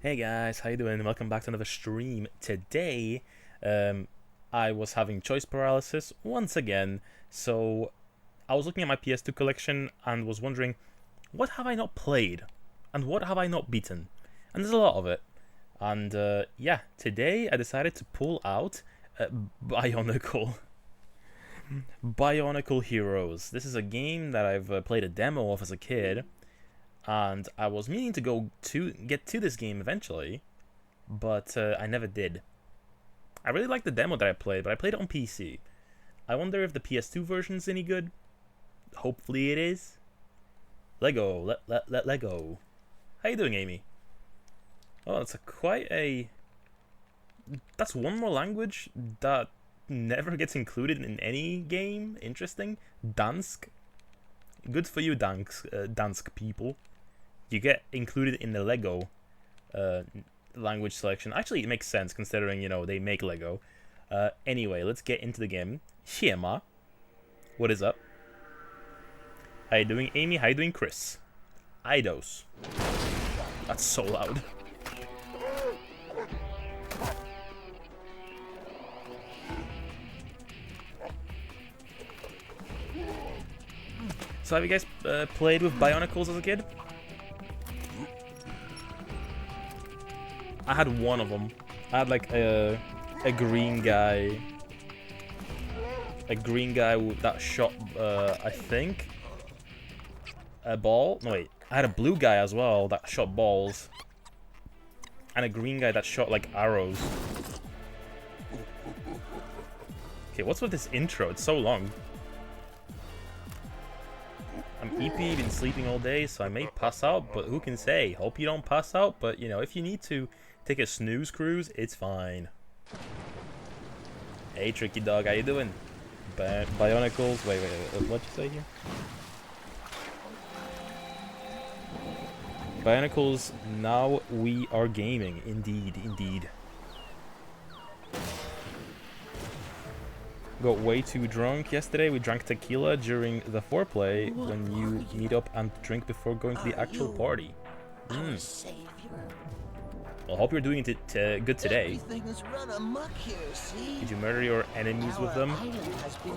Hey guys, how you doing? Welcome back to another stream. Today, I was having choice paralysis once again, so I was looking at my PS2 collection and was wondering, what have I not played? And what have I not beaten? And there's a lot of it. And yeah, today I decided to pull out Bionicle. Bionicle Heroes. This is a game that I've played a demo of as a kid, and I was meaning to get to this game eventually, but I never did. I really liked the demo that I played, but I played it on PC. I wonder if the PS2 version's any good. Hopefully it is. Lego, Lego. How you doing, Amy? Oh, that's that's one more language that never gets included in any game. Interesting. Dansk. Good for you, Dansk people. You get included in the Lego language selection. Actually, it makes sense considering, you know, they make Lego. Anyway, let's get into the game. Shema. What is up? How you doing, Amy? How you doing, Chris? Eidos. That's so loud. So have you guys played with Bionicles as a kid? I had one of them. I had like a green guy. A green guy that shot, I think, a ball. No, wait. I had a blue guy as well that shot balls. And a green guy that shot like arrows. Okay, what's with this intro? It's so long. I'm EP, been sleeping all day, so I may pass out, but who can say? Hope you don't pass out, but you know, if you need to take a snooze cruise, it's fine. Hey, Tricky Dog, how you doing? Bionicles, wait, what'd you say here? Bionicles, now we are gaming, indeed, indeed. Got way too drunk yesterday. We drank tequila during the foreplay when you meet up and drink before going to the actual party. Well, hope you're doing it good today. Did you murder your enemies with them?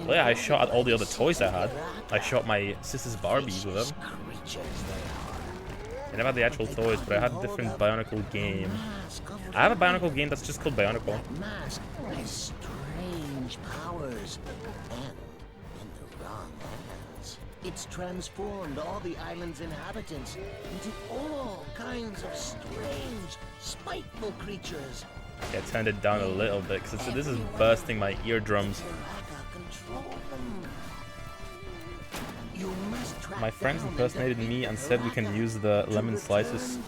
Well, yeah, I shot at all the other toys I had. I shot my sister's Barbies with them. I never had the actual toys, but I had a different Bionicle game. I have a Bionicle game that's just called Bionicle. Powers and in the wrong hands. It's transformed all the island's inhabitants into all kinds of strange, spiteful creatures. Yeah, I turned it down a little bit because this is bursting my eardrums. My friends impersonated me and said we can use the lemon slices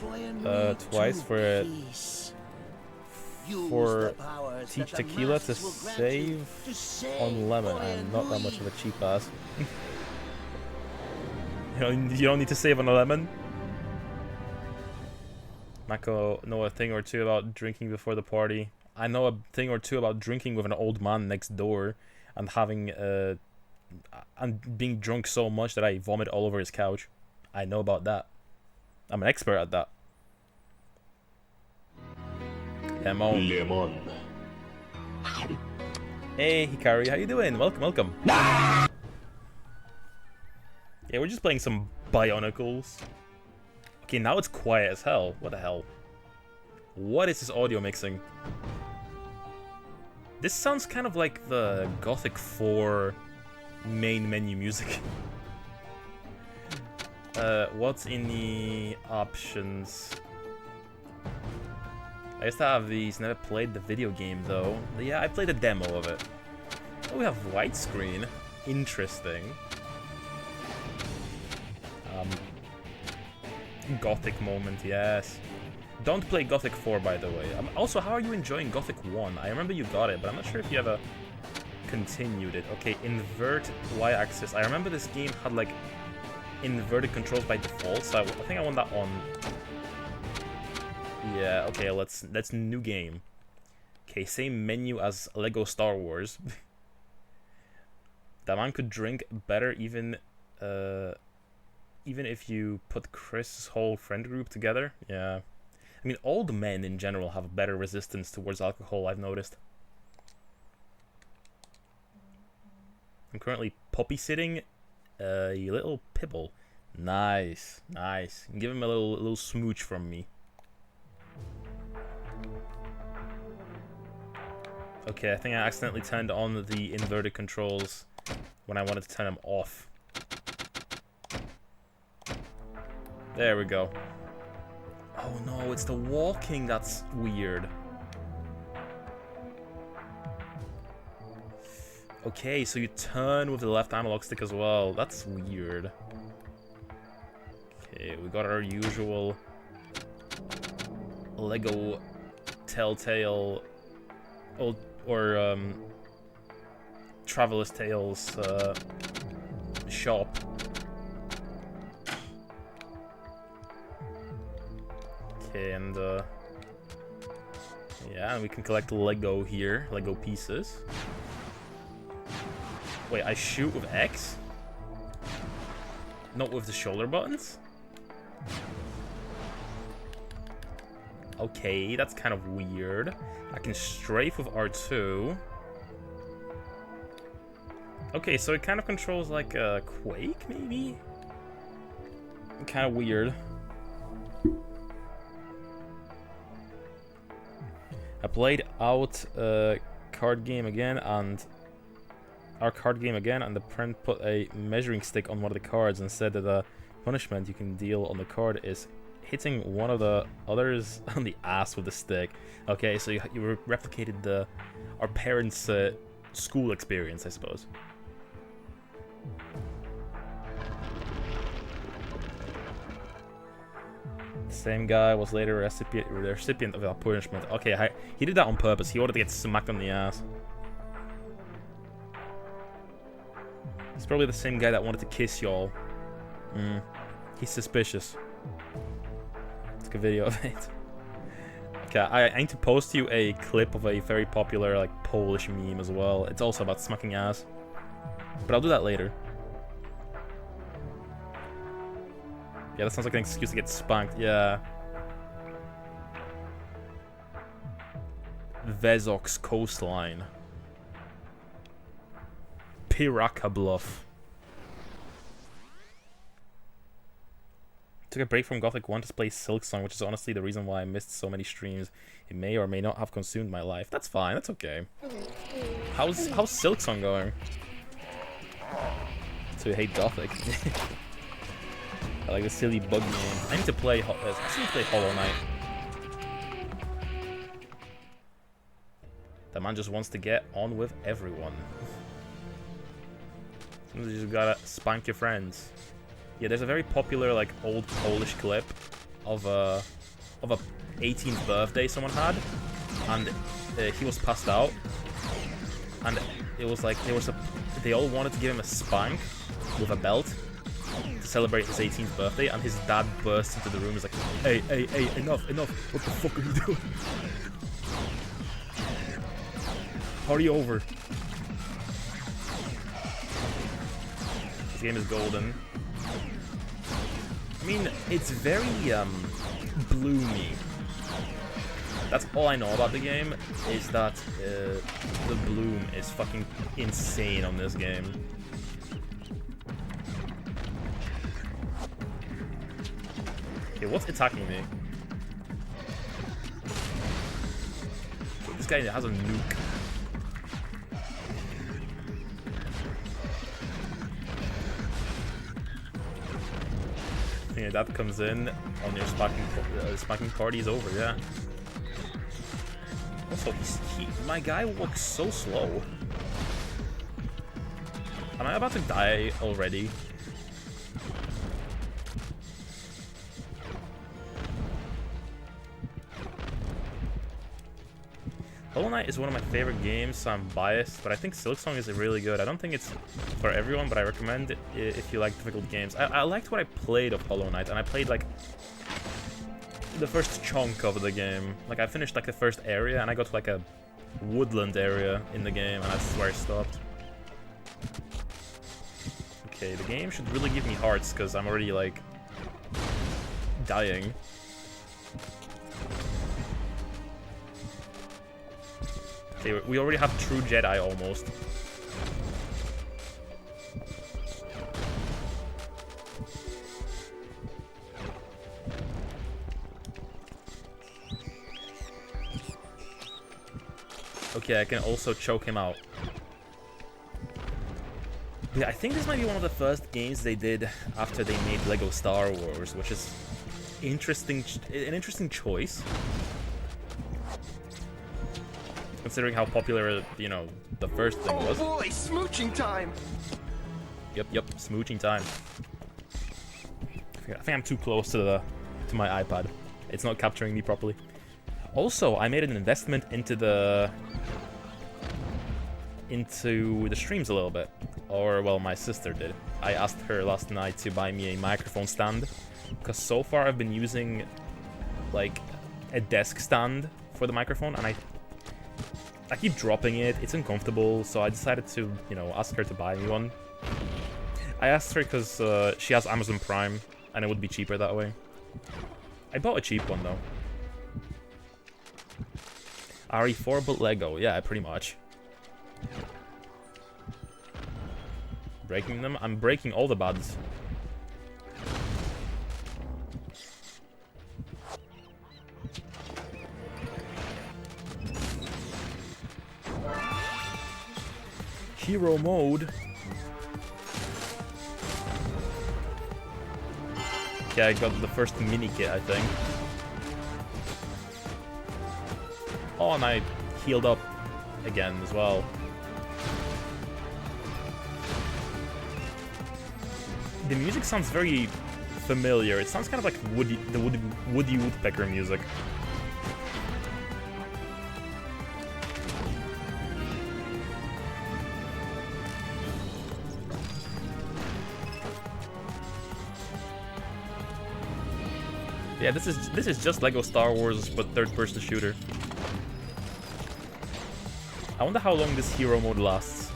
twice for teach tequila to save on lemon. I'm not that much of a cheap ass. You don't need to save on a lemon. Mako know a thing or two about drinking before the party. I know a thing or two about drinking with an old man next door and having and being drunk so much that I vomit all over his couch. I know about that. I'm an expert at that. Lemon. Hey Hikari, how you doing? Welcome, welcome. Yeah, we're just playing some Bionicles. Okay, now it's quiet as hell. What the hell? What is this audio mixing? This sounds kind of like the Gothic 4 main menu music. What's in the options? I used to have these, never played the video game though. Yeah, I played a demo of it. Oh, we have widescreen. Interesting. Gothic moment, yes. Don't play Gothic 4, by the way. Also, how are you enjoying Gothic 1? I remember you got it, but I'm not sure if you ever continued it. Okay, invert Y-axis. I remember this game had like inverted controls by default, so I think I want that on. Yeah, okay, let's new game. Okay, same menu as Lego Star Wars. That man could drink better even if you put Chris' whole friend group together. Yeah. I mean, old men in general have better resistance towards alcohol, I've noticed. I'm currently puppy sitting a little Pibble. Nice, nice. Give him a little smooch from me. Okay, I think I accidentally turned on the inverted controls when I wanted to turn them off. There we go. Oh no, it's the walking that's weird. Okay, so you turn with the left analog stick as well. That's weird. Okay, we got our usual Lego Telltale or Traveler's Tales shop. Okay, and yeah, and we can collect Lego here, Lego pieces. Wait, I shoot with X? Not with the shoulder buttons? Okay, that's kind of weird. I can strafe with R2. Okay, so it kind of controls like a Quake, maybe? Kind of weird. I played out card game again, and our card game again, and the friend put a measuring stick on one of the cards and said that the punishment you can deal on the card is hitting one of the others on the ass with a stick. Okay, so you replicated our parents' school experience, I suppose. The same guy was later the recipient of that punishment. Okay, he did that on purpose. He wanted to get smacked on the ass. He's probably the same guy that wanted to kiss y'all. He's suspicious. Took a video of it. Okay, I need to post you a clip of a very popular like Polish meme as well. It's also about smacking ass. But I'll do that later. Yeah, that sounds like an excuse to get spanked. Yeah. Vezok's coastline. Piraka Bluff. Took a break from Gothic 1 to play Silksong, which is honestly the reason why I missed so many streams. It may or may not have consumed my life. That's fine, that's okay. How's Silksong going? So you hate Gothic. I like the silly bug game. I need to play Hollow Knight. That man just wants to get on with everyone. Sometimes you just gotta spank your friends. Yeah, there's a very popular like old Polish clip of a 18th birthday someone had, and he was passed out, and it was like they all wanted to give him a spank with a belt to celebrate his 18th birthday, and his dad burst into the room and was like, hey, enough, what the fuck are you doing? Party over. This game is golden. I mean, it's very bloomy. That's all I know about the game, is that the bloom is fucking insane on this game. Okay, what's attacking me? Okay, this guy has a nuke. Yeah, that comes in on your smacking party is over, yeah. Also, my guy walks so slow. Am I about to die already? Hollow Knight is one of my favorite games, so I'm biased, but I think Silksong is really good. I don't think it's for everyone, but I recommend it if you like difficult games. I liked what I played of Hollow Knight, and I played like the first chunk of the game. Like I finished like the first area, and I got to like a woodland area in the game, and that's where I stopped. Okay, the game should really give me hearts, because I'm already like dying. Okay, we already have True Jedi almost. Okay, I can also choke him out. Yeah, I think this might be one of the first games they did after they made Lego Star Wars, which is an interesting choice. Considering how popular, you know, the first thing was. Oh boy, smooching time! Yep, smooching time. I think I'm too close to my iPad. It's not capturing me properly. Also, I made an investment into the streams a little bit. Or, well, my sister did. I asked her last night to buy me a microphone stand. Because so far I've been using, like, a desk stand for the microphone. And I keep dropping it. It's uncomfortable. So I decided to, you know, ask her to buy me one. I asked her because she has Amazon Prime. And it would be cheaper that way. I bought a cheap one, though. RE4 but Lego. Yeah, pretty much. Breaking them? I'm breaking all the buds. Hero mode. Okay, I got the first mini kit, I think. Oh, and I healed up again as well. The music sounds very familiar. It sounds kind of like Woody Woodpecker music. Yeah, this is just Lego Star Wars but third-person shooter. I wonder how long this hero mode lasts.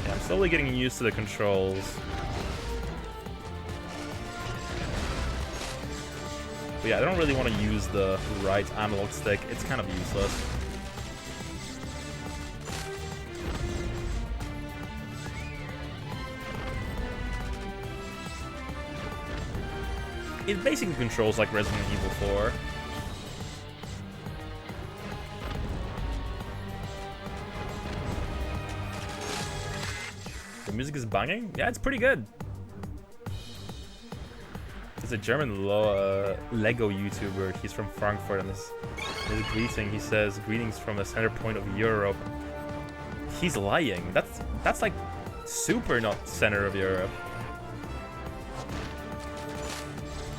Yeah, I'm slowly getting used to the controls. But yeah, I don't really want to use the right analog stick. It's kind of useless. It basically controls like Resident Evil 4. The music is banging? Yeah, it's pretty good. There's a German Lego YouTuber. He's from Frankfurt, and his greeting, he says, "Greetings from the center point of Europe." He's lying. That's like super not center of Europe.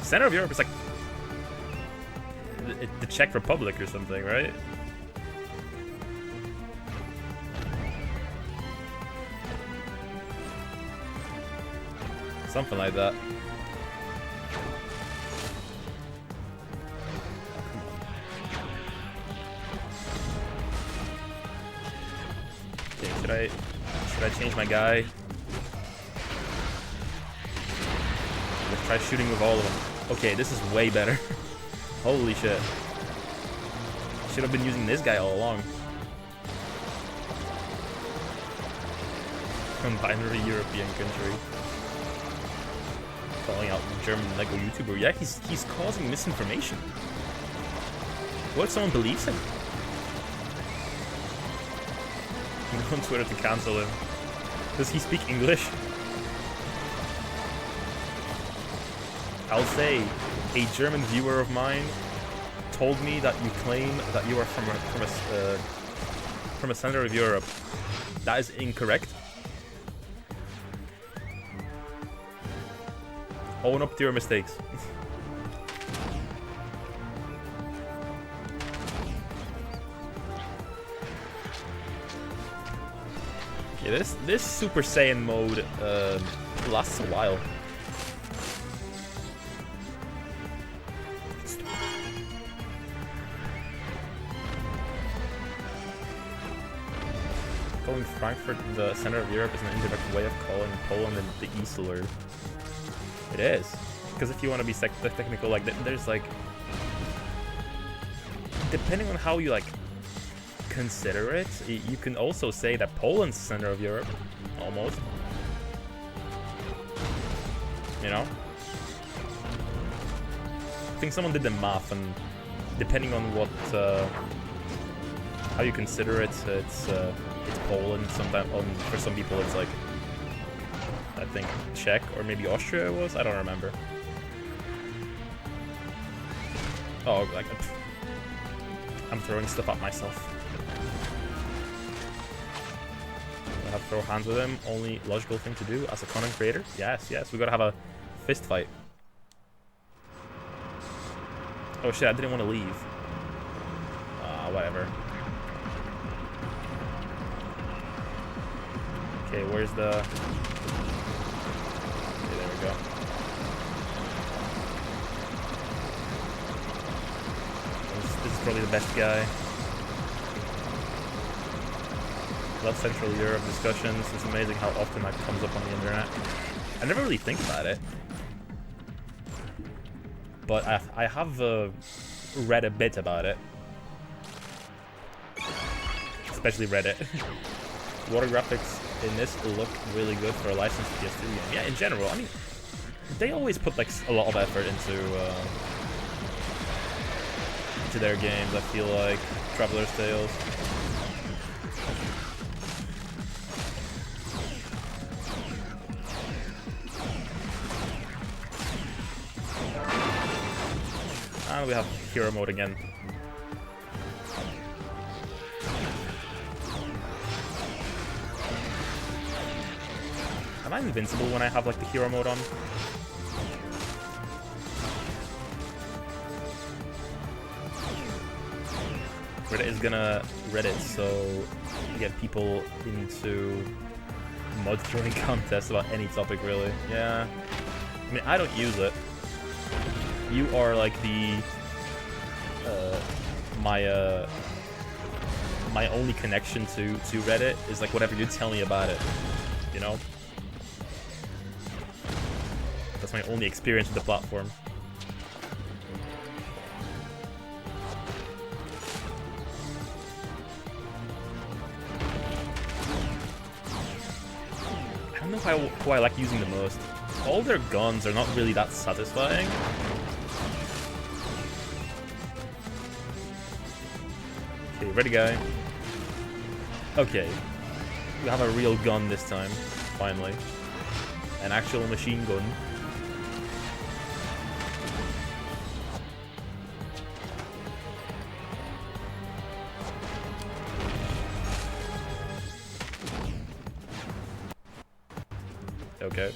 Center of Europe is like the Czech Republic or something, right? Something like that. Okay, should I change my guy? Let's try shooting with all of them. Okay, this is way better. Holy shit. Should have been using this guy all along. Non-binary European country. Calling out the German Lego YouTuber. Yeah, he's causing misinformation. What if someone believes him? On Twitter to cancel him. Does he speak English? I'll say, a German viewer of mine told me that you claim that you are from a center of Europe. That is incorrect. Own up to your mistakes. Yeah, this Super Saiyan mode lasts a while. Calling Frankfurt the center of Europe is an indirect way of calling Poland the Easterler. It is. Because if you want to be technical, like there's like, depending on how you like consider it, you can also say that Poland's the center of Europe, almost. You know? I think someone did the math, and depending on what, how you consider it, it's Poland. Sometimes, for some people, it's like, I think Czech or maybe Austria it was. I don't remember. Oh, like I'm throwing stuff at myself. I have to throw hands with him. Only logical thing to do as a content creator. Yes, yes. We gotta have a fist fight. Oh shit! I didn't want to leave. Whatever. Okay, where's the... Okay, there we go. This is probably the best guy. Love Central Europe discussions. It's amazing how often that comes up on the internet. I never really think about it. But I have read a bit about it. Especially Reddit. Water graphics in this look really good for a licensed PS2 game. Yeah, in general, I mean, they always put like a lot of effort into their games. I feel like Traveler's Tales. And we have hero mode again. Am I invincible when I have like the hero mode on? Reddit is gonna Reddit, so you get people into mod throwing contests about any topic, really. Yeah. I mean, I don't use it. You are like the my only connection to Reddit is like whatever you tell me about it, you know? That's my only experience with the platform. I don't know who I like using the most. All their guns are not really that satisfying. Okay, ready guy. Okay. We have a real gun this time, finally. An actual machine gun. Okay.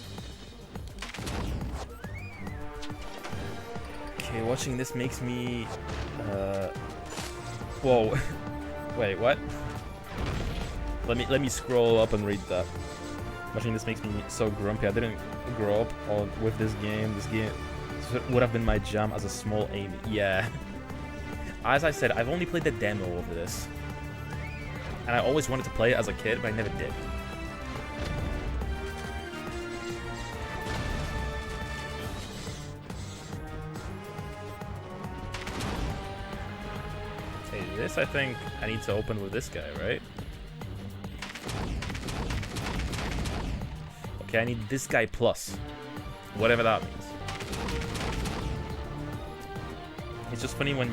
Okay, watching this makes me... Whoa. Wait, what? Let me scroll up and read that. Watching this makes me so grumpy. I didn't grow up with this game. This game would have been my jam as a small Amy. Yeah. As I said, I've only played the demo of this. And I always wanted to play it as a kid, but I never did. Okay, this I think I need to open with this guy, right? Okay, I need this guy plus. Whatever that means. It's just funny when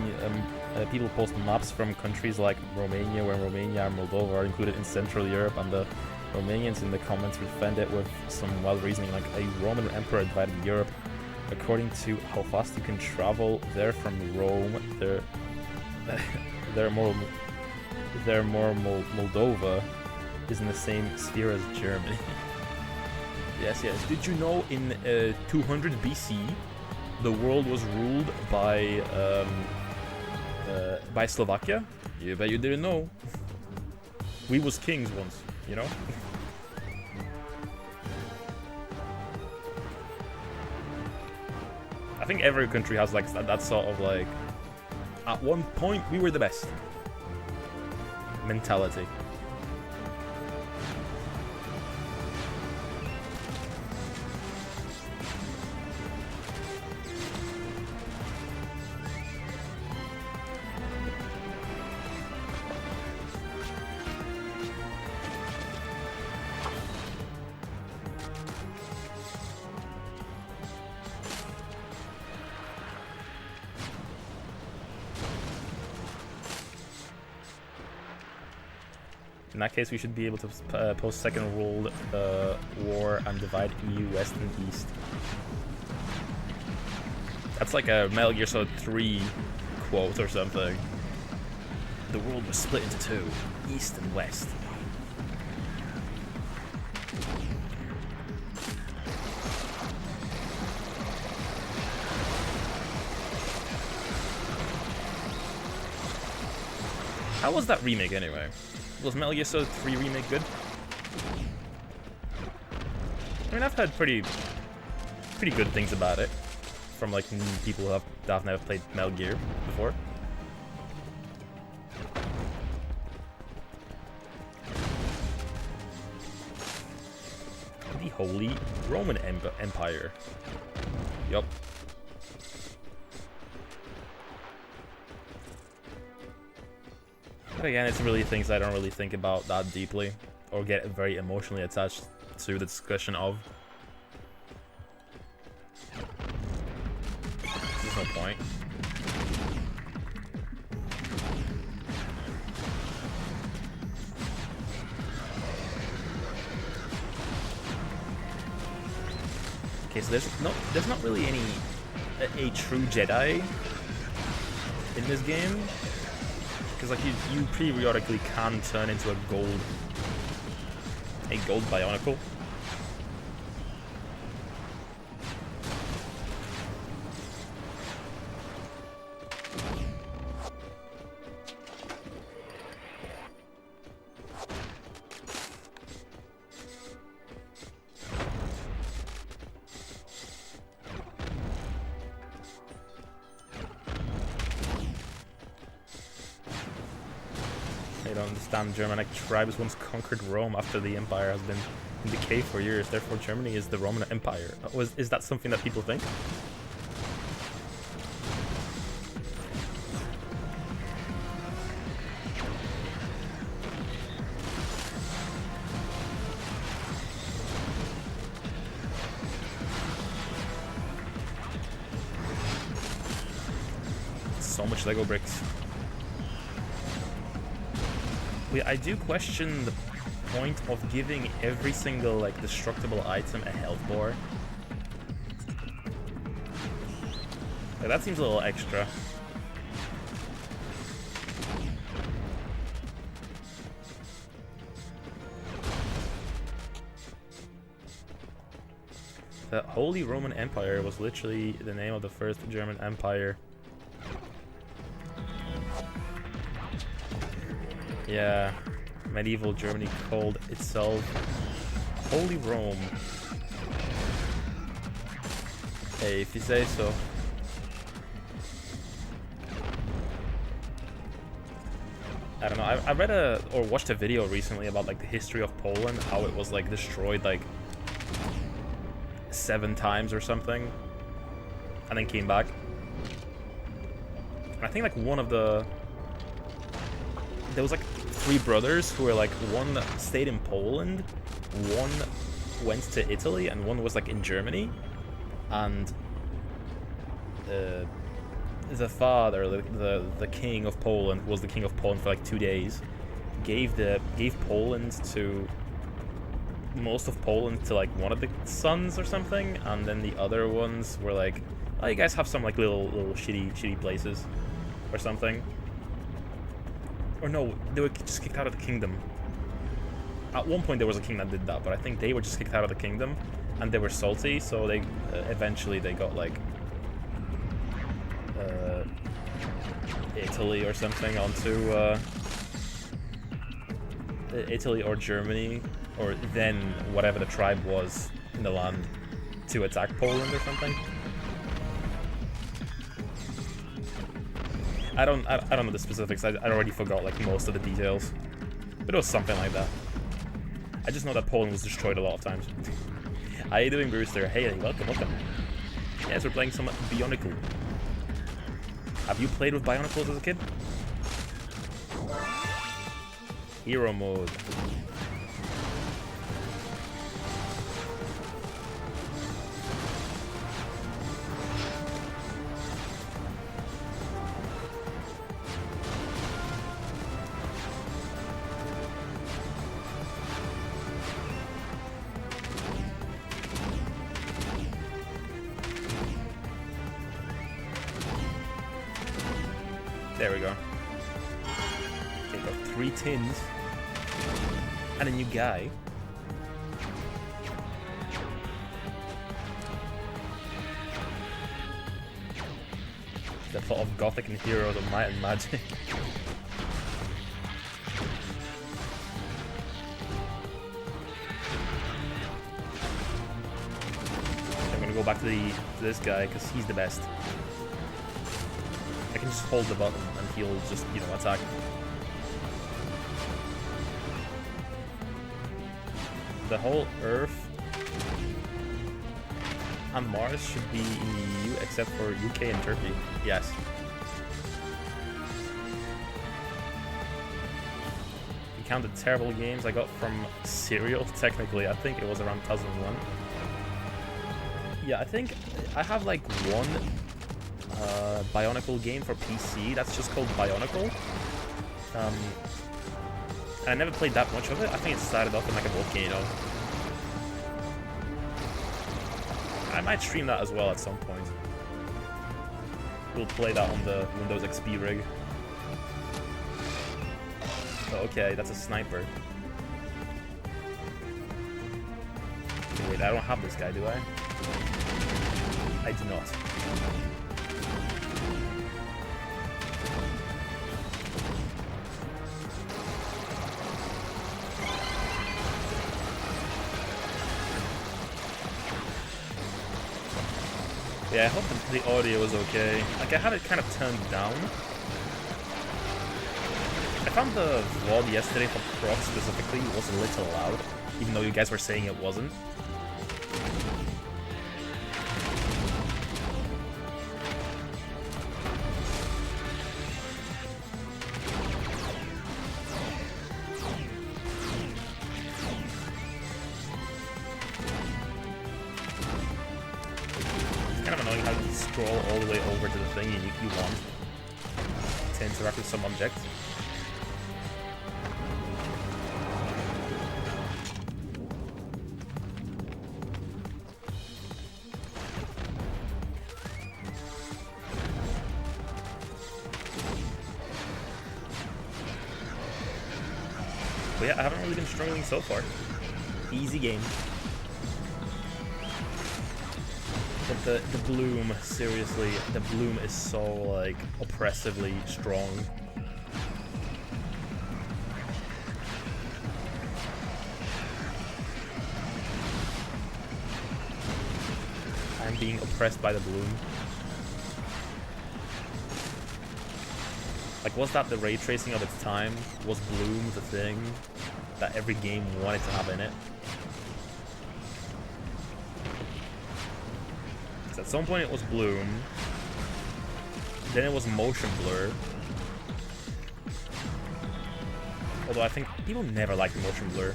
people post maps from countries like Romania, where Romania and Moldova are included in Central Europe, and the Romanians in the comments defend it with some wild reasoning, like a Roman emperor divided Europe according to how fast you can travel there from Rome. Moldova is in the same sphere as Germany. Yes, yes. Did you know in 200 BC the world was ruled by Slovakia? You bet you didn't know. We was kings once, you know? I think every country has like that sort of like, at one point we were the best mentality. In that case, we should be able to post Second World War and divide EU West and East. That's like a Metal Gear Solid 3 quote or something. The world was split into two, East and West. How was that remake anyway? Was Metal Gear Solid 3 remake good? I mean, I've heard pretty good things about it from like people who have never played Metal Gear before. The Holy Roman Empire. Yup. But again, it's really things I don't really think about that deeply or get very emotionally attached to the discussion of. There's no point. Okay, so there's not really a true Jedi in this game. Because like you periodically can turn into a gold Bionicle. Germanic tribes once conquered Rome after the empire has been in decay for years. Therefore, Germany is the Roman Empire. Is that something that people think? So much Lego bricks. I do question the point of giving every single like destructible item a health bar. Like, that seems a little extra. The Holy Roman Empire was literally the name of the first German empire. Yeah, medieval Germany called itself Holy Rome. Hey, if you say so. I don't know, I read or watched a video recently about like the history of Poland, how it was like destroyed like 7 times or something, and then came back. And I think like there was like 3 brothers who were like, one stayed in Poland, one went to Italy, and one was like in Germany. And the father, the king of Poland, who was the king of Poland for like 2 days, gave most of Poland to like one of the sons or something, and then the other ones were like, oh, you guys have some like little shitty places or something. Or no, they were just kicked out of the kingdom. At one point there was a king that did that, but I think they were just kicked out of the kingdom, and they were salty, so they eventually they got like Italy or something onto Italy or Germany, or then whatever the tribe was in the land, to attack Poland or something. I don't know the specifics. I already forgot like most of the details, but it was something like that. I just know that Poland was destroyed a lot of times. How you doing, Brewster? Hey, welcome. Yes, we're playing some Bionicle. Have you played with Bionicles as a kid? Hero mode. There we go. Okay, got 3 tins. And a new guy. The thought of Gothic and Heroes of Might and Magic. I'm gonna go back to this guy because he's the best. I can just hold the button and he'll just, you know, attack. The whole Earth and Mars should be in the EU except for UK and Turkey. Yes. You count the terrible games I got from Serial, technically. I think it was around 2001. Yeah, I think I have like one Bionicle game for PC that's just called Bionicle. I never played that much of it. I think it started off in like a volcano. I might stream that as well at some point. We'll play that on the Windows XP rig. Oh, okay, that's a sniper. Okay, wait, I don't have this guy, do I? I do not. Yeah, I hope the audio is okay. Like, I had it kind of turned down. I found the VOD yesterday for Proc specifically was a little loud, even though you guys were saying it wasn't. Scroll all the way over to the thing you want to interact with some object. But yeah, I haven't really been struggling so far. Easy game. But the bloom, seriously, the bloom is so, like, oppressively strong. I'm being oppressed by the bloom. Like, was that the ray tracing of its time? Was bloom the thing that every game wanted to have in it? At some point it was bloom, then it was motion blur. Although I think people never liked motion blur.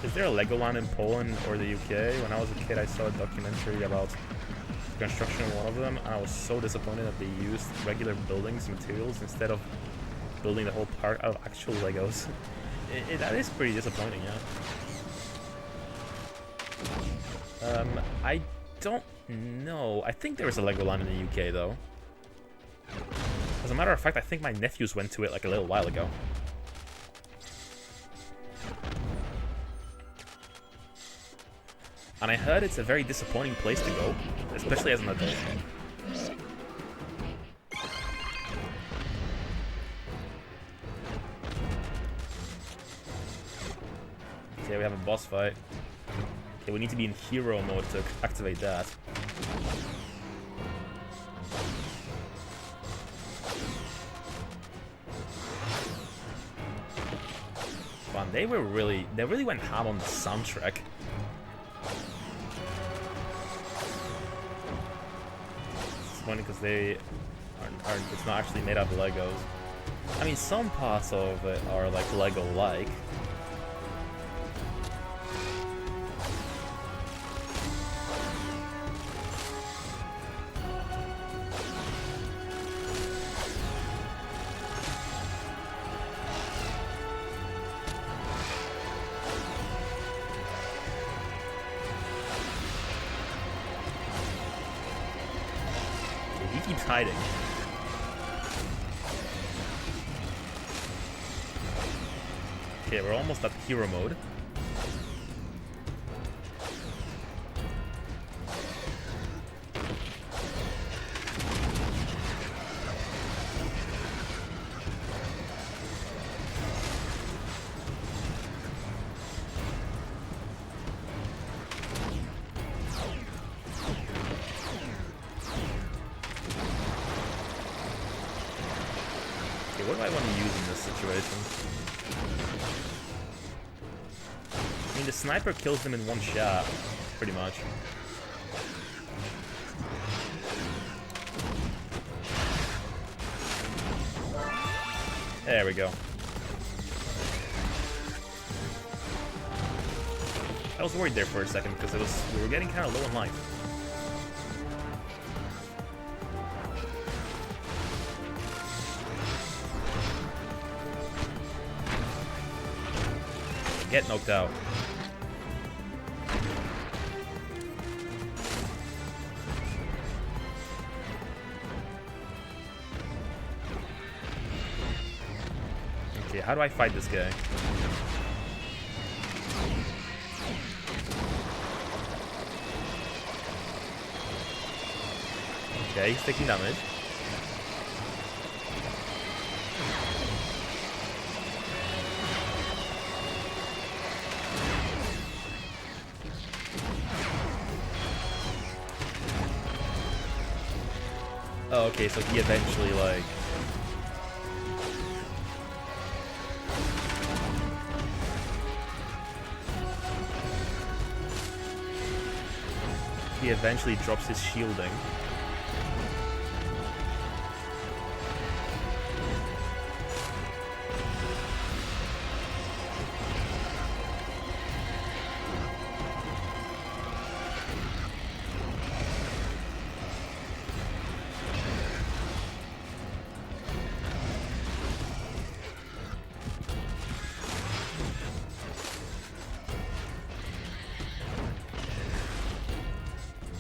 Is there a Legoland in Poland or the UK? When I was a kid I saw a documentary about the construction of one of them and I was so disappointed that they used regular buildings materials instead of building the whole park out of actual Legos. That is pretty disappointing, yeah. I don't know. I think there was a Legoland in the UK, though. As a matter of fact, I think my nephews went to it like a little while ago. And I heard it's a very disappointing place to go, especially as an adult. Okay, we have a boss fight. Okay, we need to be in hero mode to activate that. Fun. They really went ham on the soundtrack. It's funny because they aren't. It's not actually made out of Legos. I mean, some parts of it are like Lego-like. keeps hiding. Okay, we're almost at hero mode. What do I want to use in this situation? I mean, the sniper kills them in one shot, pretty much. There we go. I was worried there for a second because we were getting kind of low on life. Get knocked out. Okay, how do I fight this guy? Okay, he's taking damage. Oh, okay, so he eventually, like... He eventually drops his shielding.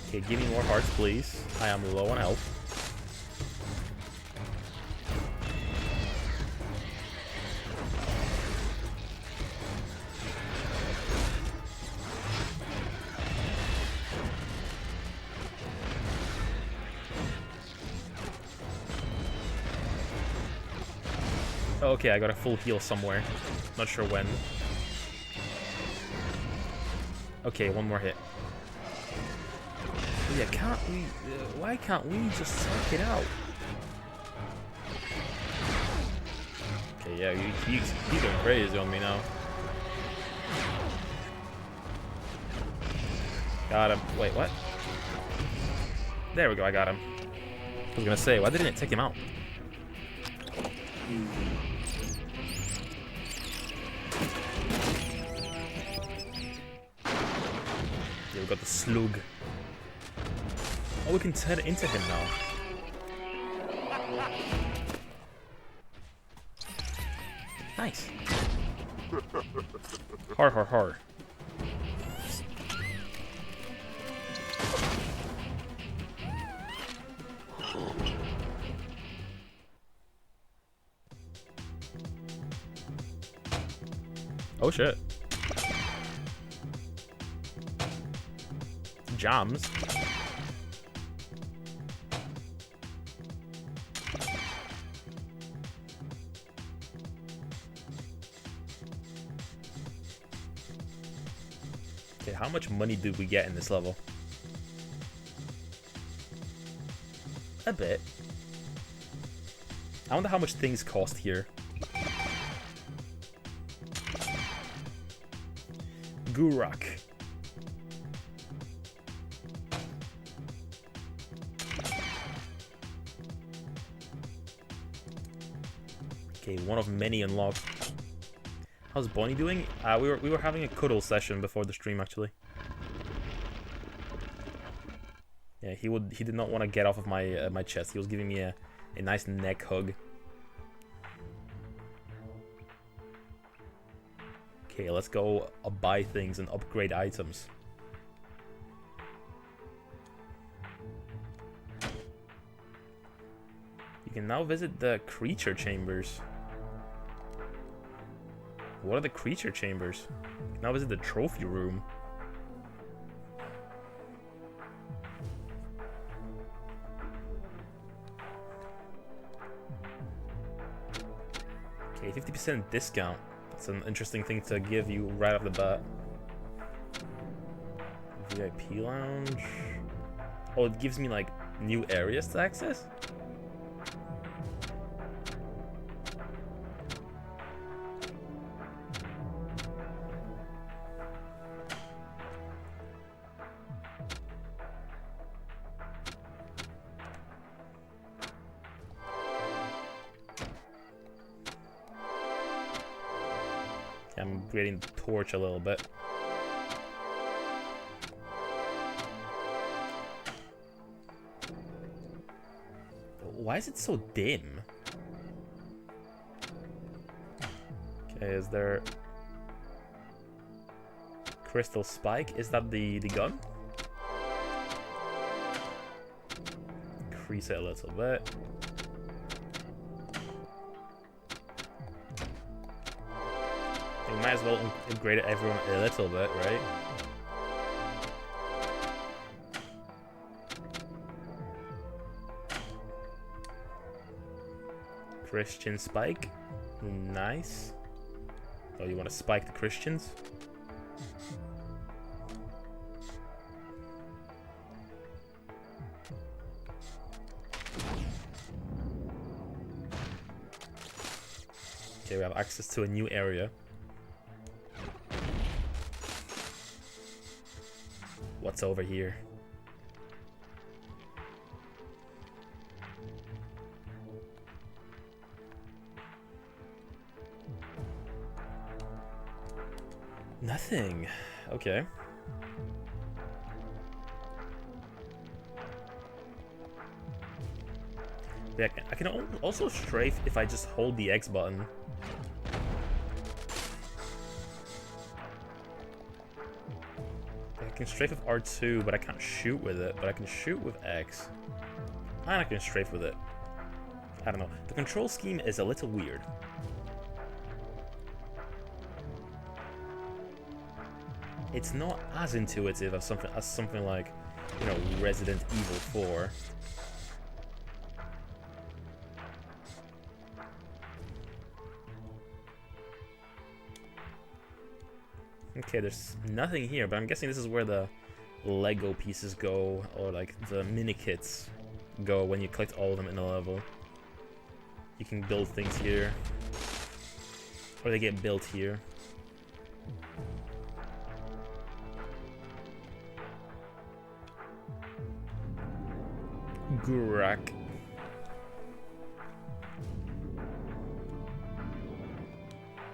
Okay, give me more hearts, please. I am low on health. Oh, okay, I got a full heal somewhere. Not sure when. Okay, one more hit. Yeah, can't we... why can't we just suck it out? Okay, yeah, he's going crazy on me now. Got him. Wait, what? There we go, I got him. I was gonna say, why didn't it take him out? Yeah, we got the slug. Oh, we can turn into him now. Nice. Har har har. Oh shit. Jams. Okay, how much money did we get in this level? A bit. I wonder how much things cost here. Gurak. Okay, one of many unlocked. How's Bonnie doing? We were having a cuddle session before the stream actually. Yeah, he did not want to get off of my my chest. He was giving me a nice neck hug. Okay, let's go buy things and upgrade items. can now visit the creature chambers. What are the creature chambers? You can now visit the trophy room. Okay, 50% discount. That's an interesting thing to give you right off the bat. VIP lounge. Oh, it gives me like new areas to access? I'm upgrading the torch a little bit. Why is it so dim? Okay, is there... Crystal Spike? Is that the gun? Increase it a little bit. You might as well upgrade everyone a little bit, right? Christian Spike. Nice. Oh, you want to spike the Christians? Okay, we have access to a new area. What's over here? Nothing. Okay. Yeah, I can also strafe if I just hold the X button. I can strafe with R2, but I can't shoot with it. But I can shoot with X. And I can strafe with it. I don't know. The control scheme is a little weird. It's not as intuitive as something like, you know, Resident Evil 4. Okay, there's nothing here, but I'm guessing this is where the Lego pieces go, or like the mini kits go when you collect all of them in a level. You can build things here, or they get built here. Gurak.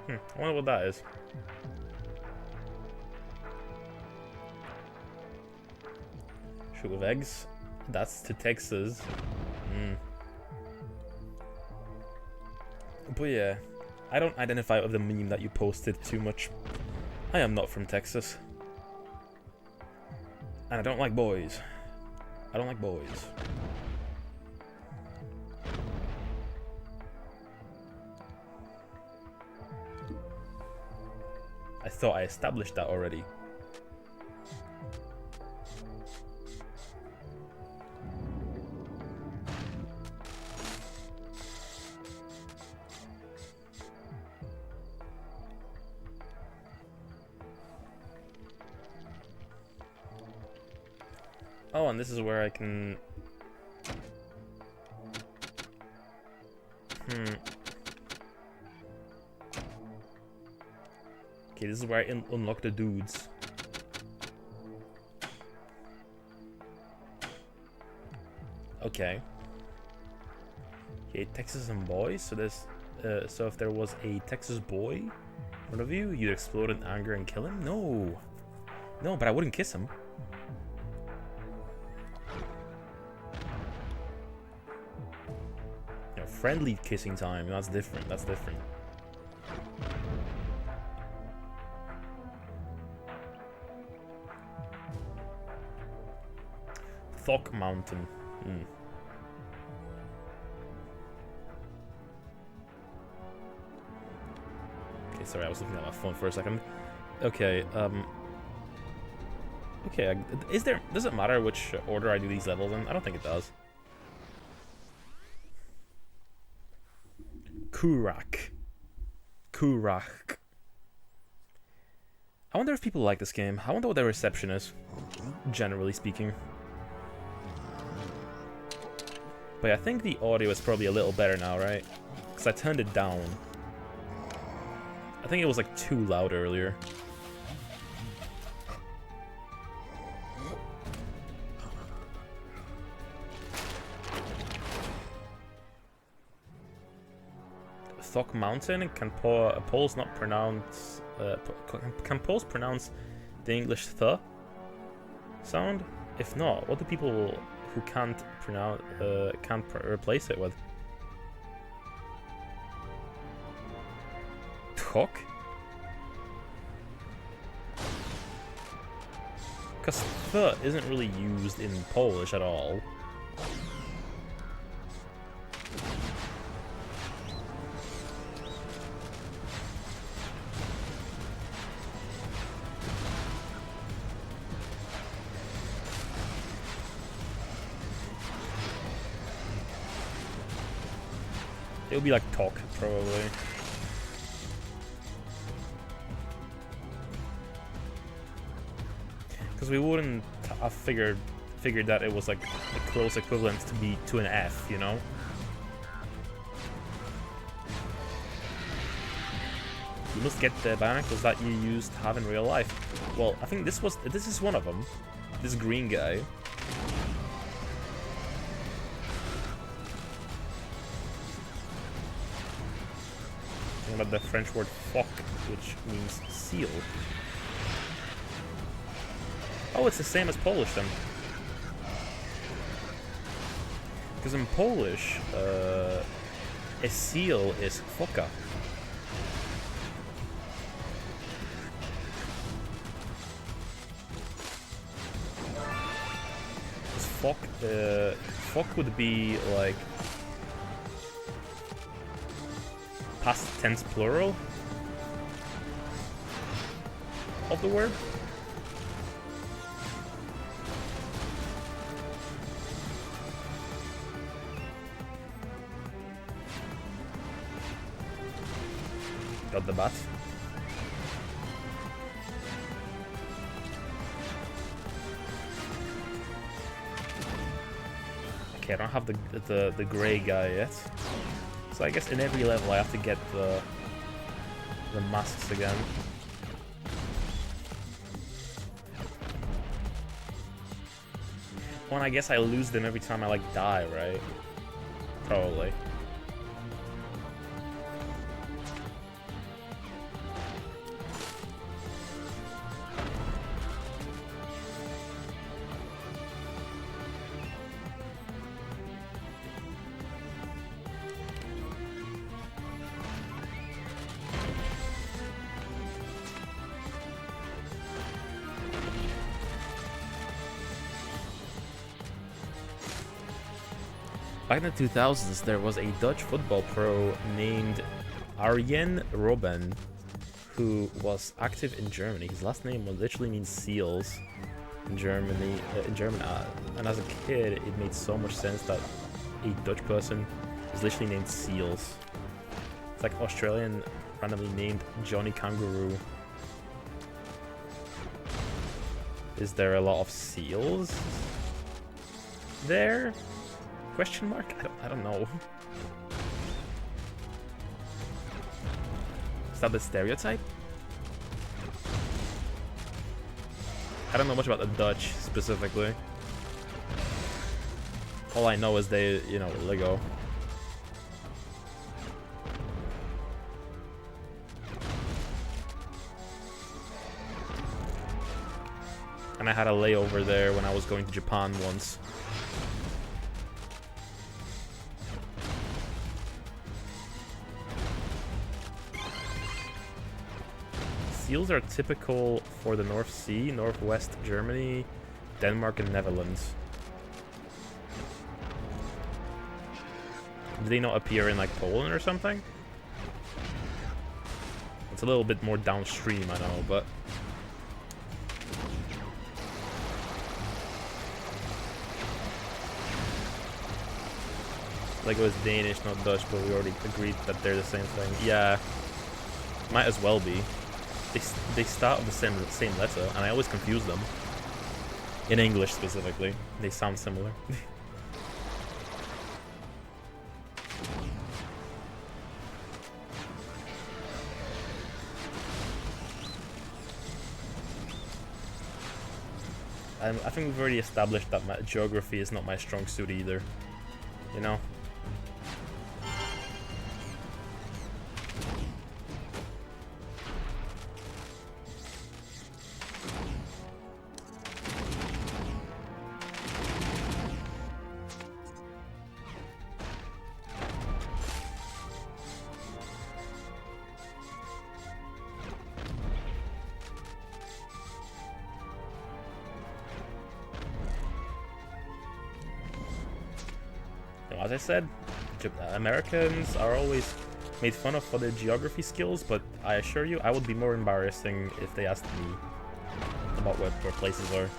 I wonder what that is. Shoot with eggs. That's to Texas. But yeah, I don't identify with the meme that you posted too much. I am not from Texas. And I don't like boys. I don't like boys. I thought I established that already. Oh, and this is where I can... Okay, this is where I unlock the dudes. Okay. Okay, Texas and boys. So there's, so if there was a Texas boy in front of you, you'd explode in anger and kill him? No. No, but I wouldn't kiss him. You know, friendly kissing time. That's different. That's different. Thok Mountain. Okay, sorry, I was looking at my phone for a second. Okay, okay, does it matter which order I do these levels in? I don't think it does. Kurak. I wonder if people like this game. I wonder what their reception is, generally speaking. But I think the audio is probably a little better now, right? Because I turned it down. I think it was like too loud earlier. Thok Mountain, can Poles not pronounce? Can Poles pronounce the English th sound? If not, what do people who can't pronounce replace it with? Thok? Because th isn't really used in Polish at all. It would be like talk, probably. Because we wouldn't have figured that it was like a close equivalent to an F, you know? You must get the Bionicles that you used to have in real life. Well, I think this is one of them. This green guy. About the French word "foc," which means seal. Oh, it's the same as Polish then. Because in Polish, a seal is foka. Foc would be like past tense plural of the word. Got the bat. Okay, I don't have the gray guy yet. So I guess in every level I have to get the masks again. Well, I guess I lose them every time I like die, right? Probably. Back in the 2000s, there was a Dutch football pro named Arjen Robben, who was active in Germany. His last name literally means seals in German. And as a kid, it made so much sense that a Dutch person is literally named Seals. It's like Australian randomly named Johnny Kangaroo. Is there a lot of seals there? Question mark? I don't know. Is that the stereotype? I don't know much about the Dutch specifically. All I know is they, you know, Lego. And I had a layover there when I was going to Japan once. Seals are typical for the North Sea, Northwest Germany, Denmark, and Netherlands. Do they not appear in like Poland or something? Let's It's a little bit more downstream, I know, but... Lego is Danish, not Dutch, but we already agreed that they're the same thing. Yeah, might as well be. They start with the same letter, and I always confuse them. In English specifically, they sound similar. I think we've already established that my geography is not my strong suit either. You know? As I said, Americans are always made fun of for their geography skills, but I assure you, I would be more embarrassing if they asked me about where places are.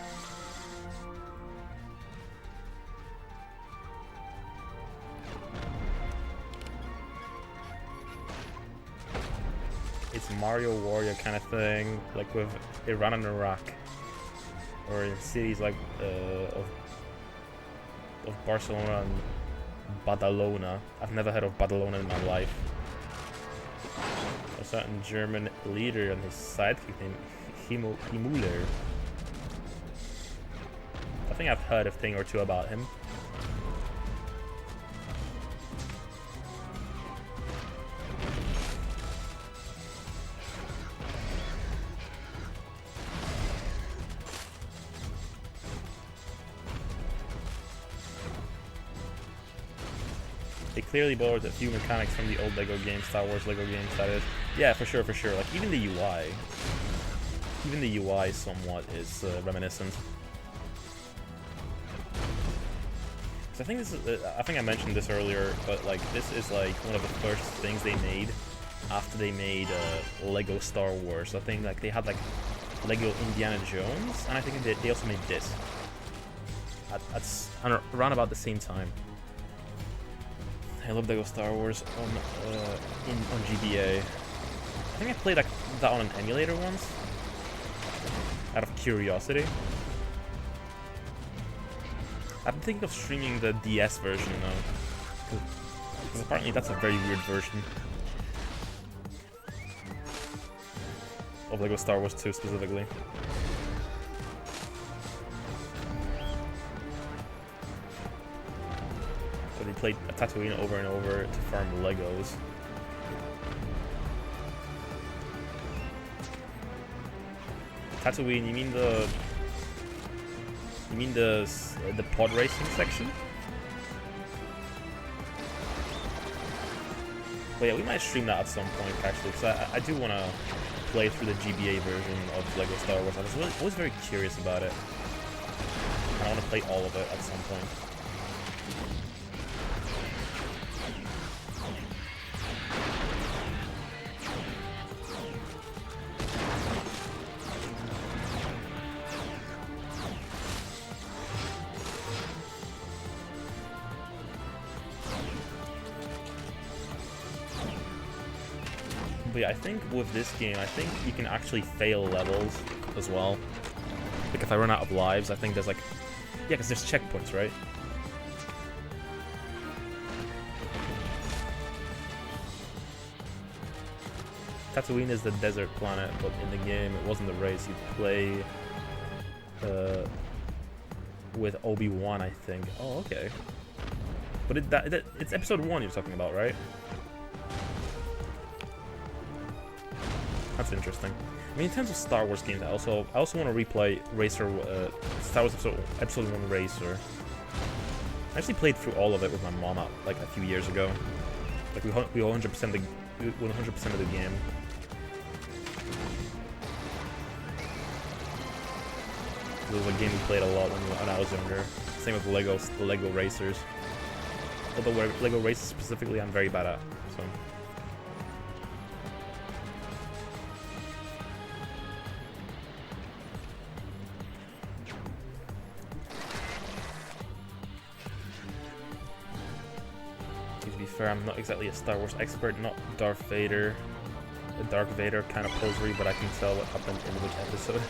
It's Mario Warrior kind of thing, like with Iran and Iraq, or in cities like of Barcelona and Badalona. I've never heard of Badalona in my life. A certain German leader and his sidekick named Himmler. I think I've heard a thing or two about him. They clearly borrowed a few mechanics from the old Lego games, Star Wars Lego games, that is. Yeah, for sure, for sure. Like, even the UI. Even the UI somewhat is reminiscent. So I think this is, I think I mentioned this earlier, but like, this is like one of the first things they made after they made Lego Star Wars. I think like they had like Lego Indiana Jones, and I think they also made this. At around about the same time. I love Lego Star Wars on GBA. I think I played like that on an emulator once, out of curiosity. I've been thinking of streaming the DS version now, because apparently that's a very weird version of Lego Star Wars 2 specifically. So they played Tatooine over and over to farm Legos. Tatooine, you mean the pod racing section? But yeah, we might stream that at some point actually, because I do want to play through the GBA version of Lego Star Wars. I was always very curious about it, and I want to play all of it at some point. But yeah, I think with this game, I think you can actually fail levels as well. Like if I run out of lives, I think there's like... Yeah, because there's checkpoints, right? Tatooine is the desert planet, but in the game it wasn't a race. You play with Obi-Wan, I think. Oh, okay. But it's episode 1 you're talking about, right? That's interesting. I mean, in terms of Star Wars games, I also want to replay Star Wars Episode 1 Racer. I actually played through all of it with my mom like a few years ago. Like we 100% of the game. It was a game we played a lot when I was younger. Same with the Lego Racers. Although Lego Racers specifically, I'm very bad at. So. fair, I'm not exactly a Star Wars expert, not Darth Vader, a Dark Vader kind of posery, but I can tell what happened in which episode.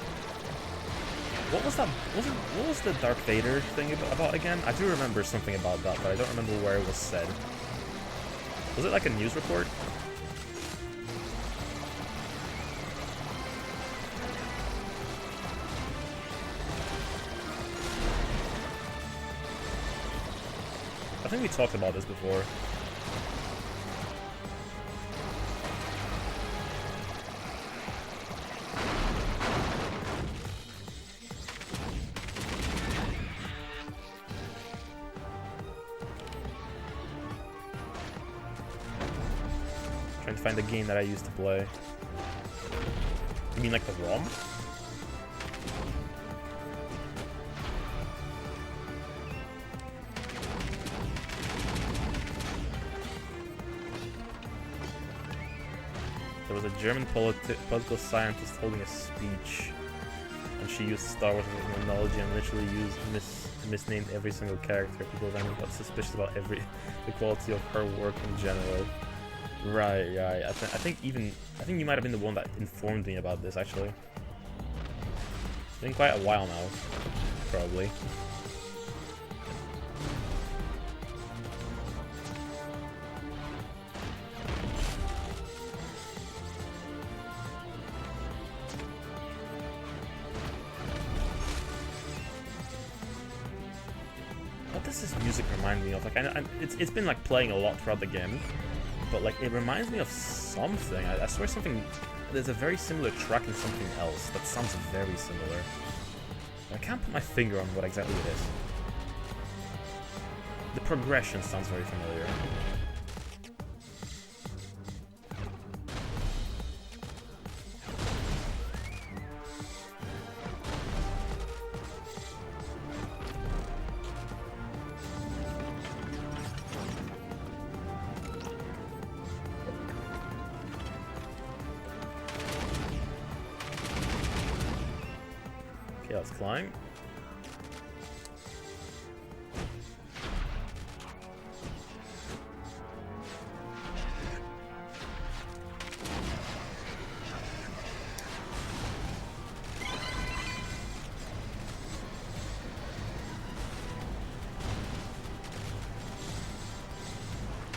What was that? What was the Darth Vader thing about again? I do remember something about that, but I don't remember where it was said. Was it like a news report? I think we talked about this before. Trying to find the game that I used to play. You mean like the ROM? There was a German political scientist holding a speech, and she used Star Wars as an analogy and literally misnamed every single character. People then got suspicious about the quality of her work in general. Right. I think you might have been the one that informed me about this actually. It's been quite a while now, probably. What does this music remind me of? Like, it's been like playing a lot throughout the game, but like it reminds me of something. I swear something. There's a very similar track in something else that sounds very similar. I can't put my finger on what exactly it is. The progression sounds very familiar. Okay, let's climb.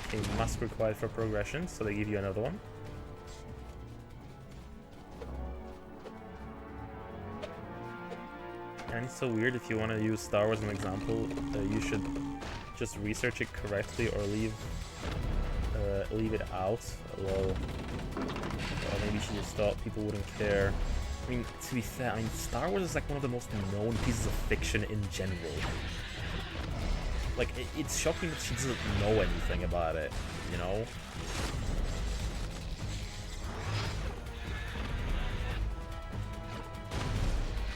Okay, mask required for progression, so they give you another one. And it's so weird, if you want to use Star Wars as an example, you should just research it correctly or leave it out. Well, or maybe you should just thought people wouldn't care. I mean, to be fair, I mean, Star Wars is like one of the most known pieces of fiction in general. Like, it's shocking that she doesn't know anything about it, you know?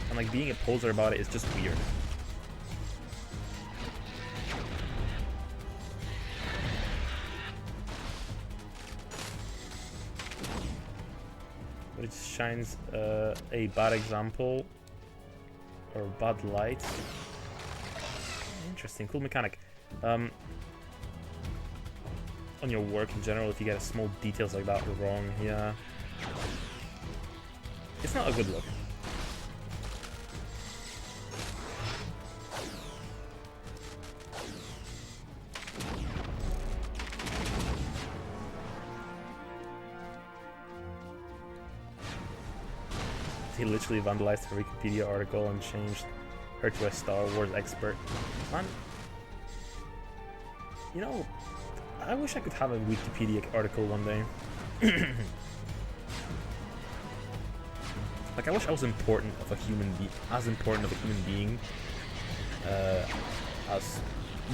And like being a poser about it is just weird. But it just shines a bad example or bad light. Interesting, cool mechanic. On your work in general, if you get small details like that wrong, yeah, it's not a good look. He literally vandalized her Wikipedia article and changed her to a Star Wars expert. Man, you know, I wish I could have a Wikipedia article one day. Like, I wish I was important of a human being, as important of a human being as,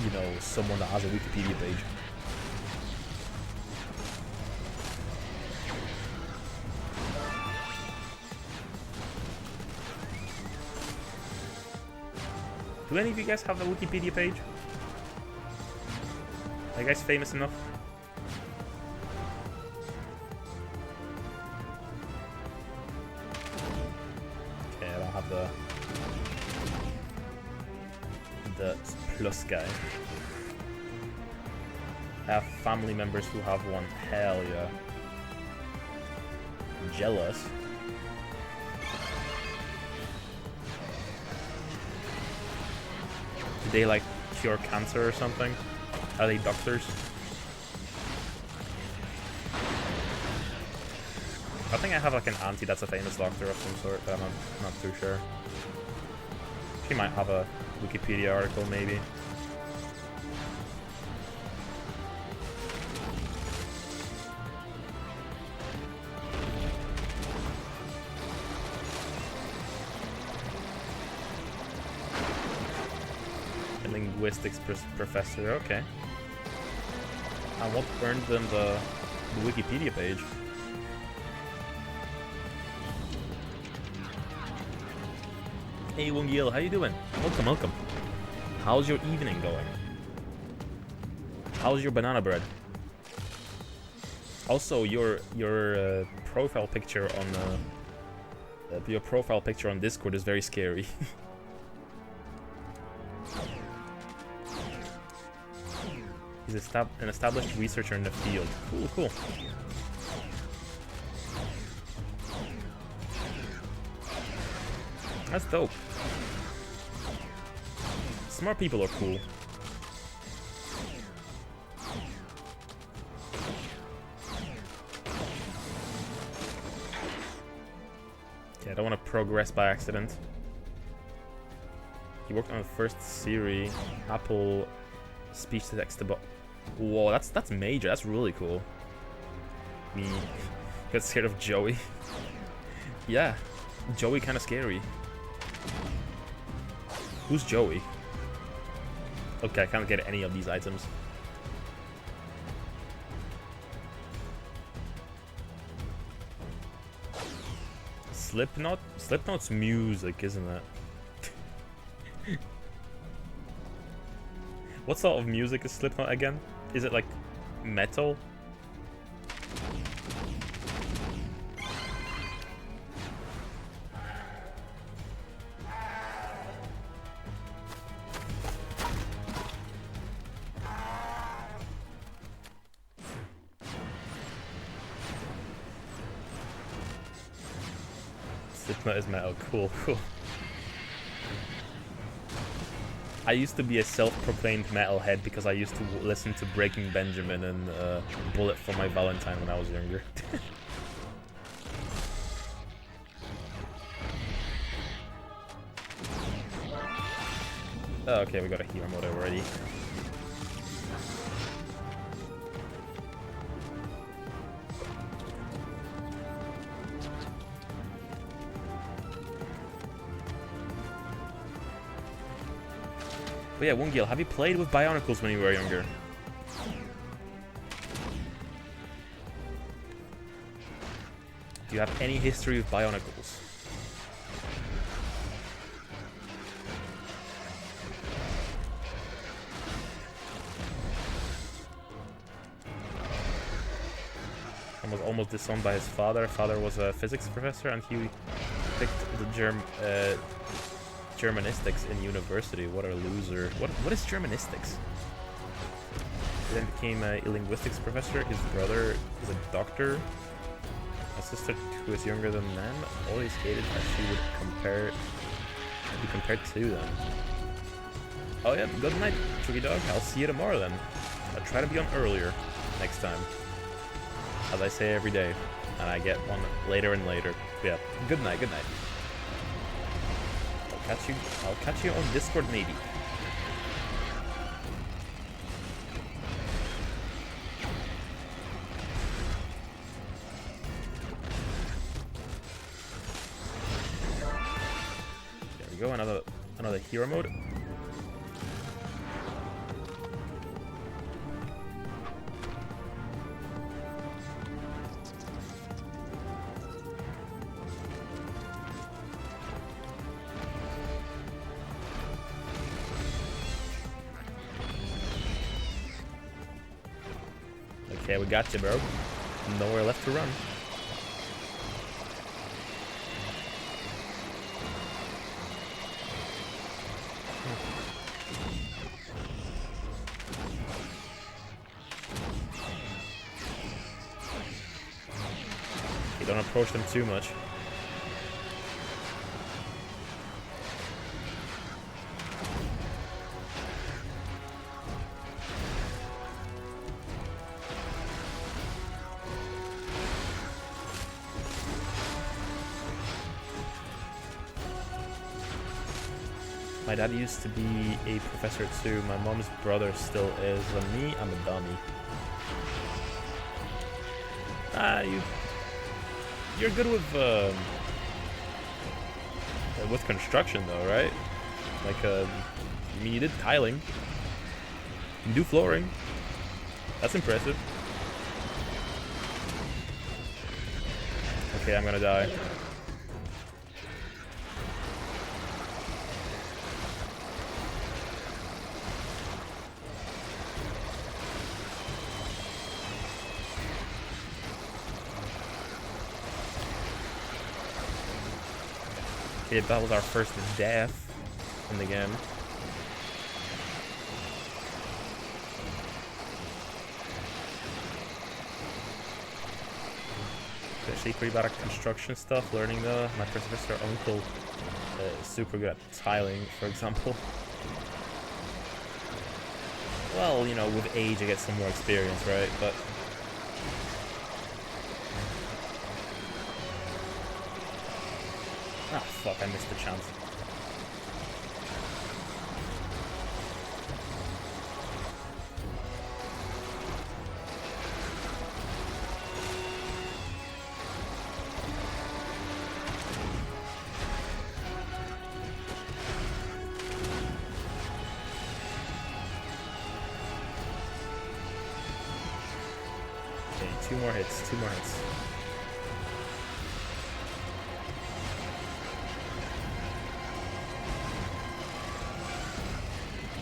you know, someone that has a Wikipedia page. Do any of you guys have a Wikipedia page? Are you guys famous enough? Okay, I don't have the plus guy. have family members who have one. Hell yeah. Jealous. Do they like cure cancer or something? Are they doctors? I think I have like an auntie that's a famous doctor of some sort, but I'm not too sure. She might have a Wikipedia article, maybe. A linguistics professor, okay. And what earned them the Wikipedia page? Hey Wongiel, how you doing? Welcome, welcome. How's your evening going? How's your banana bread? Also, your profile picture on Discord is very scary. He's an established researcher in the field. Cool, cool. That's dope. Smart people are cool. Yeah, I don't want to progress by accident. He worked on the first Siri, Apple speech to text about. Whoa, that's major. That's really cool. Me got scared of Joey. Yeah, Joey kind of scary. Who's Joey? Okay, I can't get any of these items. Slipknot? Slipknot's music, isn't it? What sort of music is Slipknot again? Is it like metal? Slipknot is metal. Cool, cool. I used to be a self-proclaimed metalhead because I used to listen to Breaking Benjamin and Bullet for My Valentine when I was younger. Oh, okay, we got a hero mode already. But yeah, Wongiel, have you played with Bionicles when you were younger? Do you have any history with Bionicles? And was almost disowned by his father. Father was a physics professor and he picked the Germanistics in university. What a loser. What is Germanistics? He then became a linguistics professor. His brother is a doctor. A sister who is younger than them always hated that she would be compared to them. Oh yeah, good night, Tricky Dog. I'll see you tomorrow then. I'll try to be on earlier next time. As I say every day. And I get on later and later. Yeah, good night, good night. I'll catch you on Discord maybe. There we go, another hero mode. Okay, we got you, bro. Nowhere left to run. approach them too much. My dad used to be a professor too. My mom's brother still is. But me, I'm a dummy. You're good with construction though, right? Like, I mean, you did tiling. You do flooring. That's impressive. Okay, I'm gonna die. Okay, that was our first death in the game. Actually pretty bad at construction stuff, learning though. My professor uncle is super good at tiling, for example. Well, you know, with age I get some more experience, right? But ah, fuck, I missed the chance. Okay, two more hits, two more hits.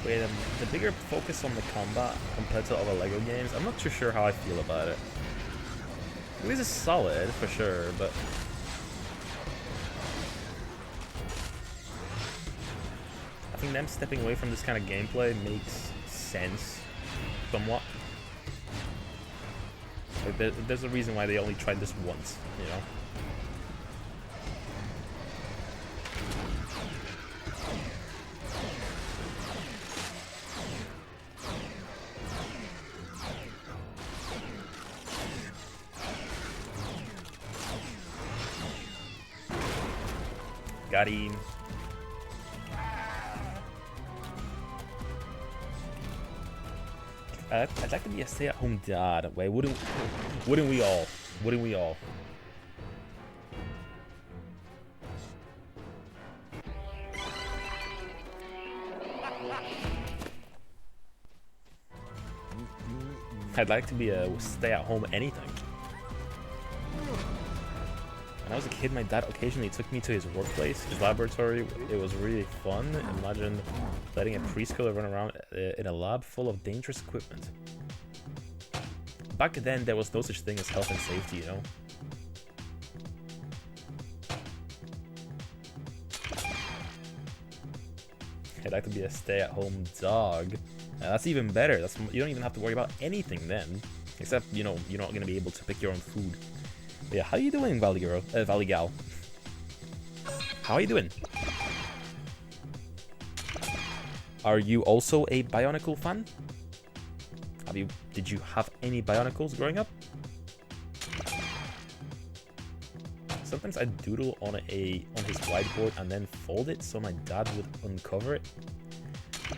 Wait, the bigger focus on the combat compared to other LEGO games, I'm not too sure how I feel about it. This is solid, for sure, but I think them stepping away from this kind of gameplay makes sense, somewhat. Like, there's a reason why they only tried this once, you know? Got him. I'd like to be a stay-at-home dad. Wait, wouldn't we all? Wouldn't we all? I'd like to be a stay-at-home anything. When I was a kid, my dad occasionally took me to his workplace, his laboratory. It was really fun. Imagine letting a preschooler run around in a lab full of dangerous equipment. Back then, there was no such thing as health and safety, you know? I'd like to be a stay-at-home dog. That's even better. You don't even have to worry about anything then. Except, you know, you're not going to be able to pick your own food. But yeah, how you doing, Valley Gal? How are you doing? Are you also a Bionicle fan? Did you have any Bionicles growing up? Sometimes I doodle on his whiteboard and then fold it so my dad would uncover it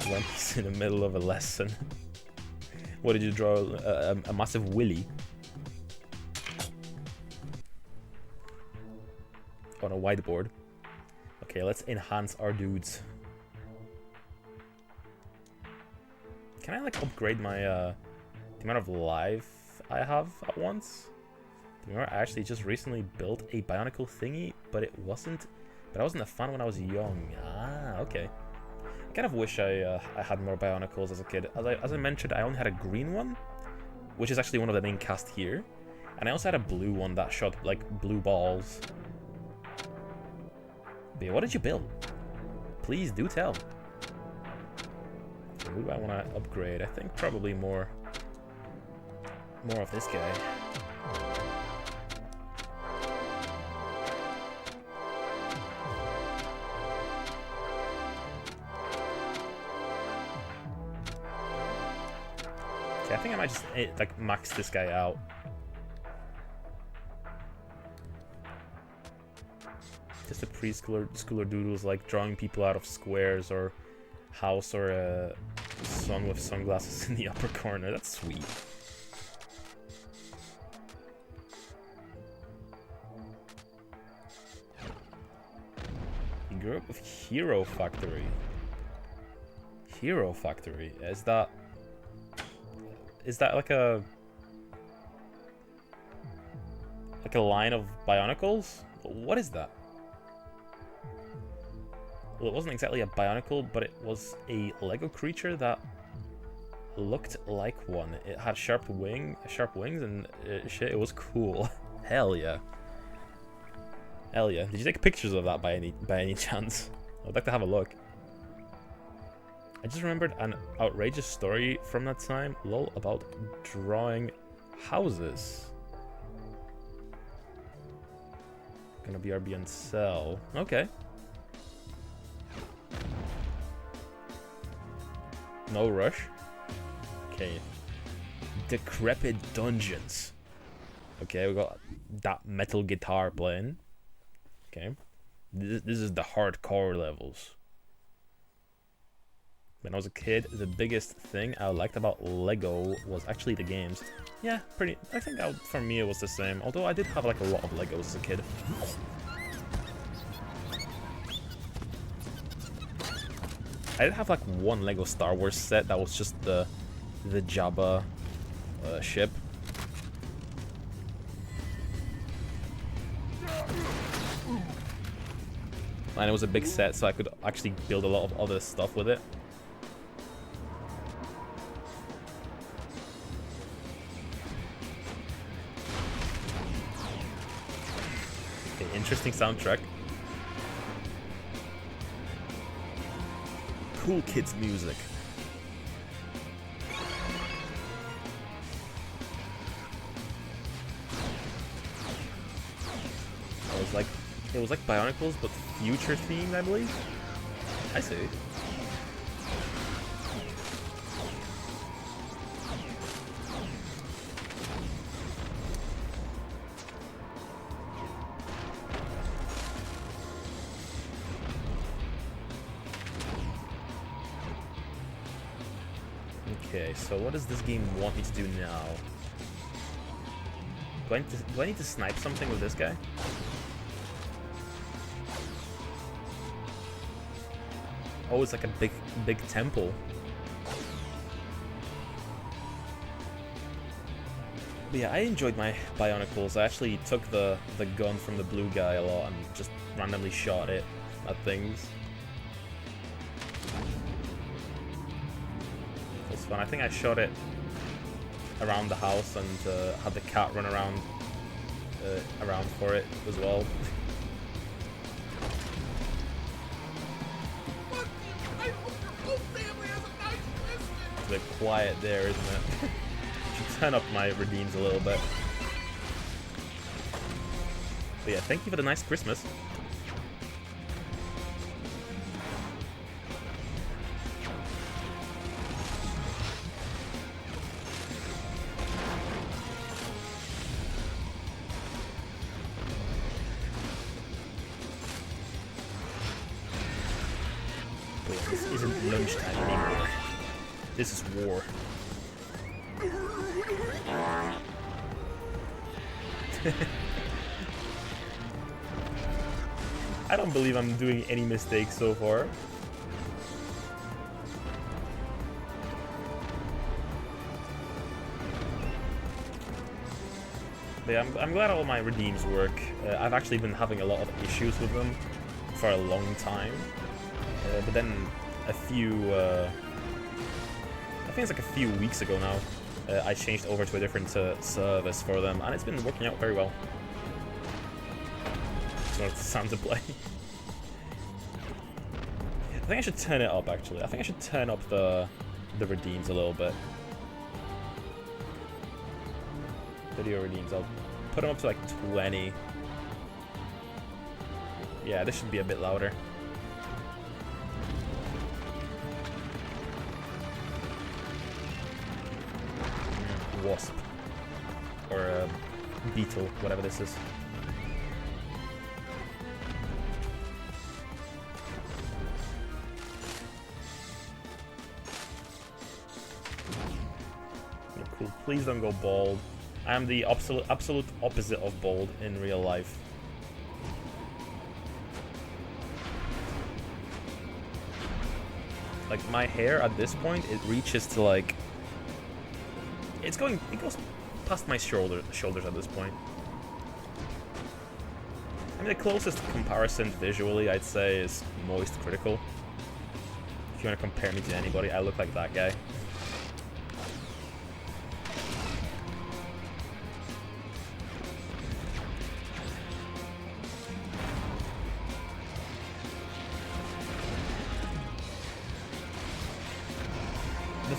when he's in the middle of a lesson. What did you draw? A massive willy on a whiteboard. Okay, let's enhance our dudes. Can I like upgrade my the amount of life I have at once? I actually just recently built a Bionicle thingy, but I wasn't a fan when I was young. Ah, okay. I kind of wish I had more Bionicles as a kid. As I mentioned, I only had a green one, which is actually one of the main cast here, and I also had a blue one that shot like blue balls. But yeah, what did you build? Please do tell. Okay, who do I want to upgrade? I think probably more of this guy. Okay, I think I might just like max this guy out. Just a schooler doodles like drawing people out of squares or house or a sun with sunglasses in the upper corner. That's sweet. You grew up with Hero Factory. Hero Factory. Is that like a line of Bionicles? What is that? Well, it wasn't exactly a Bionicle, but it was a Lego creature that looked like one. It had sharp wings, and shit. It was cool. Hell yeah. Hell yeah. Did you take pictures of that by any chance? I'd like to have a look. I just remembered an outrageous story from that time, lol, about drawing houses. Gonna BRB and sell. Okay. No rush. Okay. Decrepit Dungeons. Okay, we got that metal guitar playing. Okay. This is the hardcore levels. When I was a kid, the biggest thing I liked about Lego was actually the games. Yeah, pretty. I think for me it was the same. Although I did have like a lot of Legos as a kid. I did have like one Lego Star Wars set that was just the Jabba ship. And it was a big set, so I could actually build a lot of other stuff with it. Okay, interesting soundtrack. Cool kids music. It was like Bionicles, but future themed, I believe. I see. Okay, so what does this game want me to do now? Do I need to snipe something with this guy? Oh, it's like a big temple. But yeah, I enjoyed my Bionicles. I actually took the gun from the blue guy a lot and just randomly shot it at things. It was fun. I think I shot it around the house and had the cat run around for it as well. It's a bit quiet there, isn't it? Should turn up my redeems a little bit. But yeah, thank you for the nice Christmas. Wait, this isn't lunchtime anymore. This is war. I don't believe I'm doing any mistakes so far. But yeah, I'm glad all my redeems work. I've actually been having a lot of issues with them for a long time. But then a few... I think it's like a few weeks ago now, I changed over to a different service for them, and it's been working out very well. It's not sound to play. I think I should turn it up, actually. I think I should turn up the redeems a little bit. Video redeems, I'll put them up to like 20. Yeah, this should be a bit louder. wasp. Or a beetle, whatever this is. Cool. Please don't go bald. I am the absolute opposite of bald in real life. Like, my hair at this point, it reaches to like... it goes past my shoulders at this point. I mean, the closest comparison visually, I'd say, is Moist Critical. If you want to compare me to anybody, I look like that guy.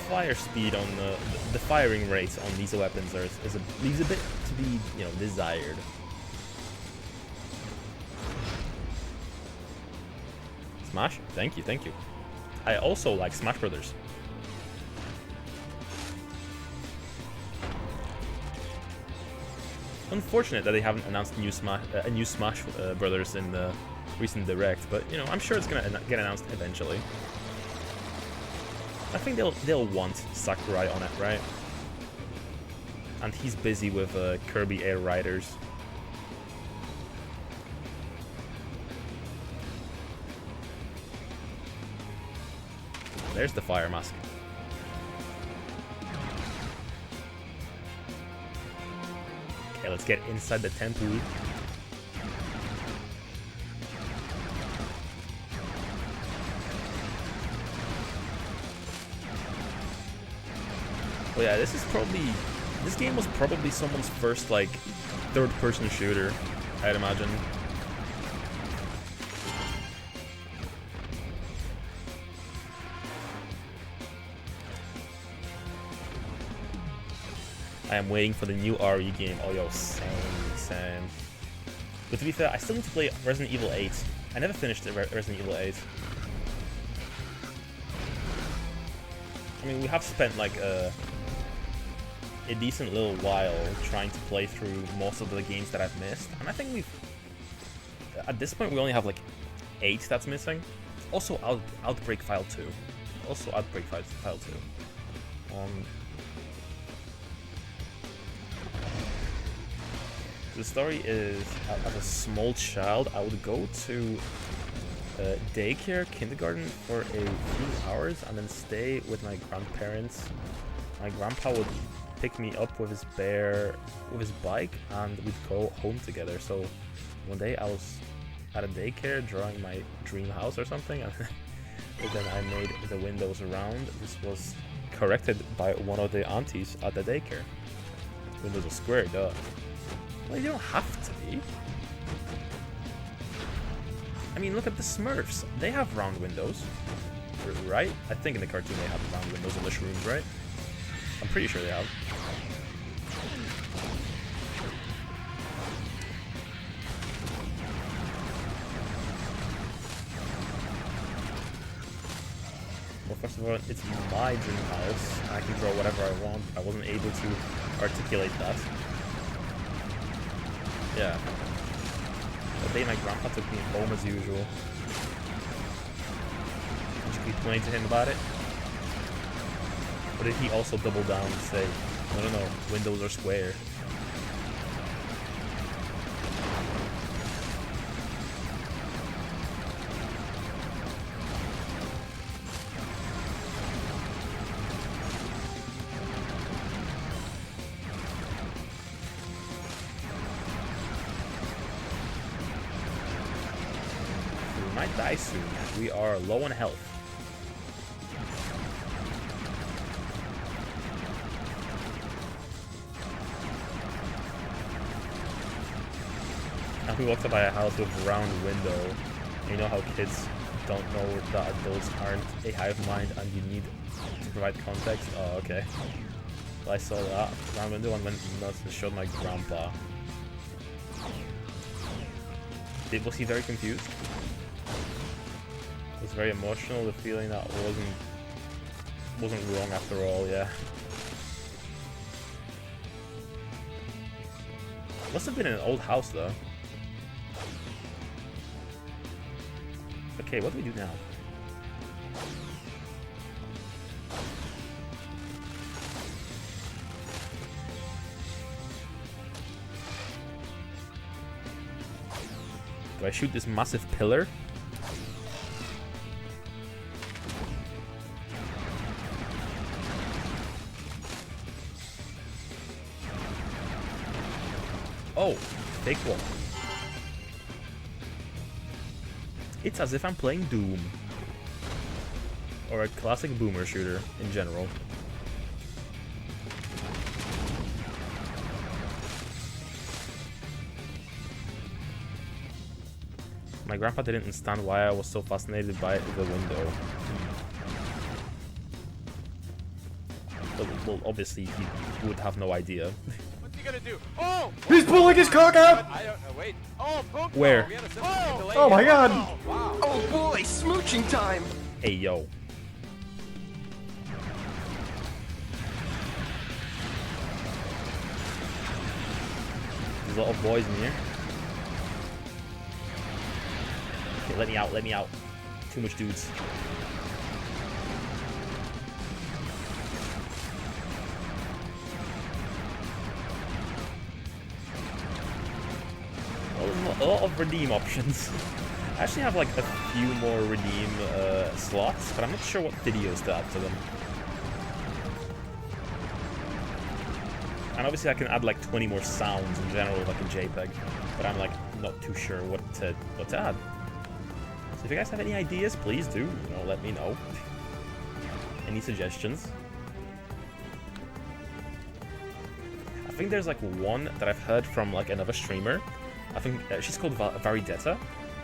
Fire speed on the firing rates on these weapons leaves a bit to be, you know, desired. Smash? Thank you, thank you. I also like Smash Brothers. Unfortunate that they haven't announced a new Smash Brothers in the recent Direct, but you know, I'm sure it's gonna get announced eventually. I think they'll want Sakurai on it, right? And he's busy with Kirby Air Riders. There's the fire mask. Okay, let's get inside the temple. Well, yeah, this game was probably someone's first, like, third-person shooter, I'd imagine. I am waiting for the new RE game. Oh, yo, same. But to be fair, I still need to play Resident Evil 8. I never finished Resident Evil 8. I mean, we have spent, like, a decent little while trying to play through most of the games that I've missed, and I think at this point we only have like 8 that's missing. Also Outbreak File 2. The story is, as a small child, I would go to daycare, kindergarten for a few hours and then stay with my grandparents. My grandpa would pick me up with his bike, and we'd go home together. So one day I was at a daycare drawing my dream house or something, and then I made the windows round. This was corrected by one of the aunties at the daycare. Windows are square, duh. Well, you don't have to be. I mean, look at the Smurfs. They have round windows, right? I think in the cartoon they have round windows on the shrooms, right? I'm pretty sure they have. Well, first of all, it's my dream house. I can draw whatever I want. I wasn't able to articulate that. Yeah. The day my grandpa took me home as usual. Did you complain to him about it? Or did he also double down and say, no, windows are square? We might die soon. We are low on health. We walked up by a house with a round window. And you know how kids don't know that adults aren't a hive mind and you need to provide context? Oh, okay. Well, I saw that round window and went nuts and showed my grandpa. Was he very confused? It was very emotional, the feeling that wasn't wrong after all, yeah. Must have been in an old house though. Okay, what do we do now? Do I shoot this massive pillar? Oh, fake wall. It's as if I'm playing Doom. Or a classic boomer shooter in general. My grandpa didn't understand why I was so fascinated by the window. Well, obviously he would have no idea. What's he gonna do? Oh! He's pulling his cock out! I don't know. Wait. Oh, boom! Where? Oh my god! Oh, wow. Oh boy, smooching time! Hey, yo. There's a lot of boys in here. Okay, let me out, let me out. Too much dudes. Well, a lot of redeem options. I actually have like a few more redeem slots, but I'm not sure what videos to add to them. And obviously I can add like 20 more sounds in general, like a JPEG, but I'm like not too sure what to add. So if you guys have any ideas, please do, let me know. Any suggestions? I think there's like one that I've heard from like another streamer. I think she's called Varidetta.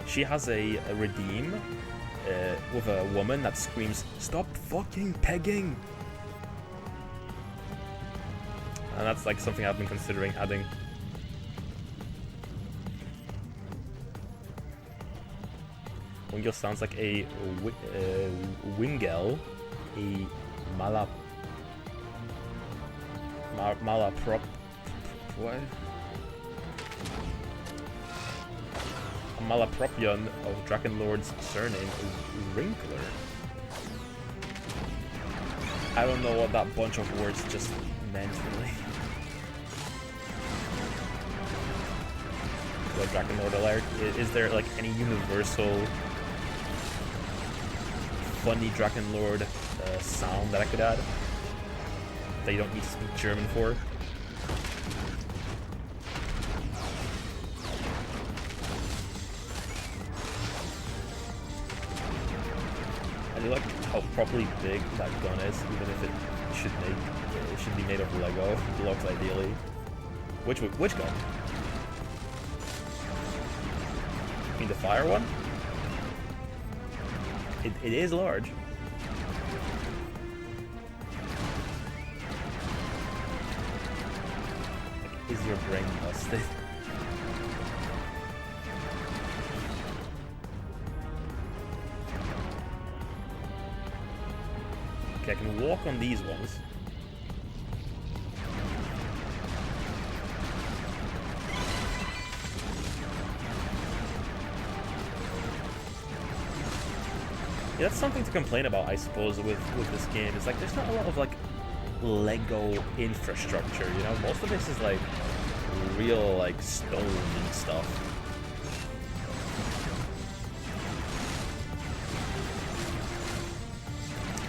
She has a redeem with a woman that screams, "Stop fucking pegging!" And that's like something I've been considering adding. Wingel sounds like a Wingel, a malaprop. What? A malapropion of Drakenlord's surname is Wrinkler. I don't know what that bunch of words just meant, really. What Drakenlord alert? Is there like any universal funny Drakenlord sound that I could add that you don't need to speak German for? I do like how properly big that gun is, even if it should be made of Lego blocks ideally. Which gun? You mean the fire one? It is large. Like, is your brain busted? Okay, I can walk on these ones. Yeah, that's something to complain about, I suppose, with this game. It's like there's not a lot of like Lego infrastructure, Most of this is like real like stone and stuff.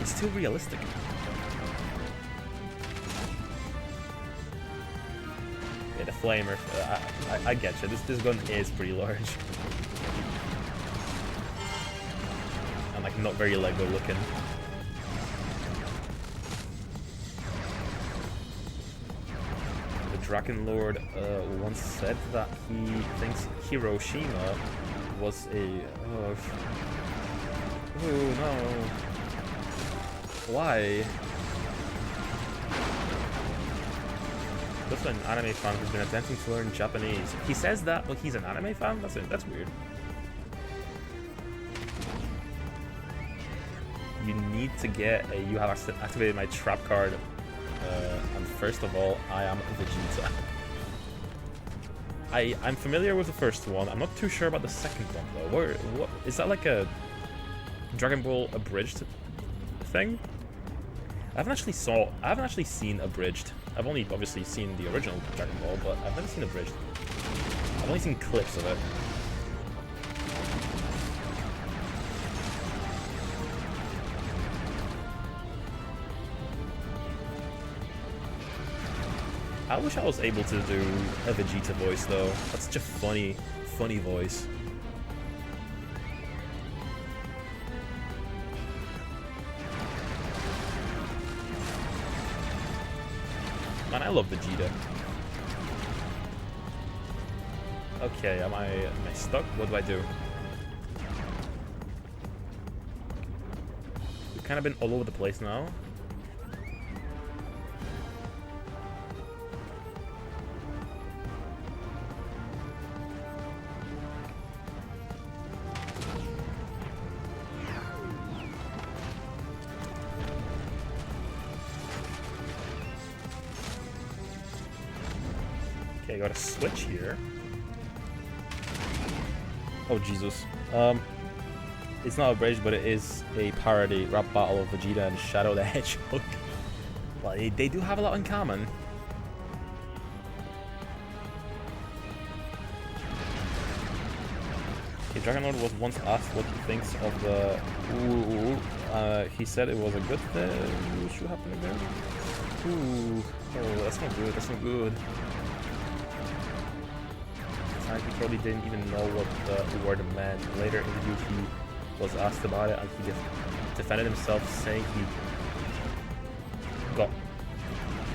It's too realistic. Yeah, the flamer. I get you. This gun is pretty large. Like not very Lego looking. The Drakenlord once said that he thinks Hiroshima was a... Oh no. Why? That's an anime fan who's been attempting to learn Japanese. He says that, but he's an anime fan? That's weird. You need to get a you have activated my trap card. And first of all, I am Vegeta. I'm familiar with the first one. I'm not too sure about the second one though. What is that, like a Dragon Ball abridged thing? I haven't actually seen abridged. I've only obviously seen the original Dragon Ball, but I've never seen abridged. I've only seen clips of it. I wish I was able to do a Vegeta voice though. That's such a funny voice. Man, I love Vegeta. Okay, am I stuck? What do I do? We've kind of been all over the place now. Okay, got a switch here. Oh Jesus. It's not abridged, but it is a parody rap battle of Vegeta and Shadow the Hedgehog. Well, they do have a lot in common. Okay, Dragonlord was once asked what he thinks of the he said it was a good thing. Ooh, should happen again. Ooh, oh, that's not good. That's not good. He probably didn't even know what the word meant. Later in the interview, he was asked about it, and he defended himself, saying he got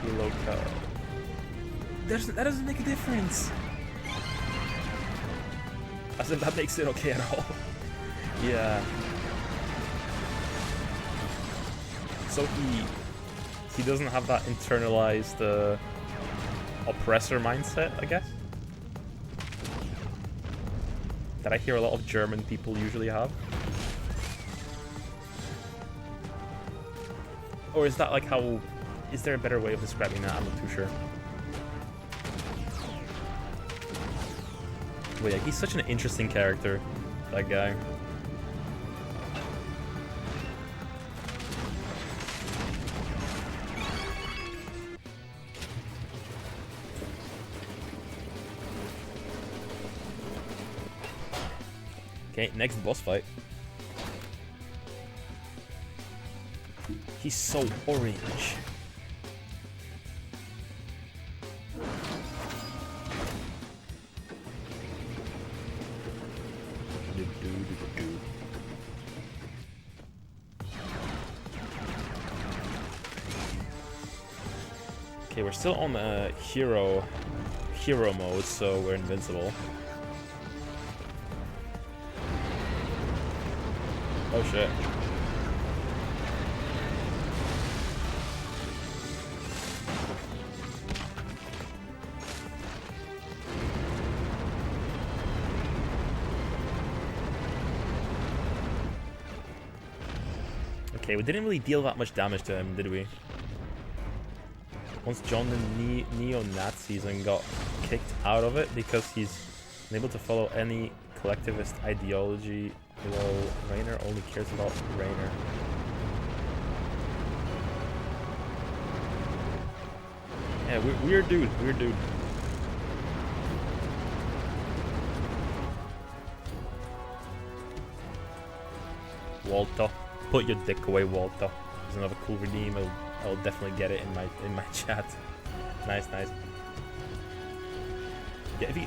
kilo cow. That doesn't make a difference. As if that makes it okay at all. Yeah. So he doesn't have that internalized oppressor mindset, I guess. That I hear a lot of German people usually have. Or is that like how... Is there a better way of describing that? I'm not too sure. But yeah, he's such an interesting character, that guy. Okay, next boss fight. He's so orange. Okay, we're still on the hero mode, so we're invincible. Oh shit. Okay, we didn't really deal that much damage to him, did we? Once joined the neo-Nazis and got kicked out of it because he's unable to follow any collectivist ideology. Well, Rainer only cares about Rainer. Yeah, weird dude. Walter, put your dick away, Walter. There's another cool redeem. I'll definitely get it in my chat. Nice. Yeah, if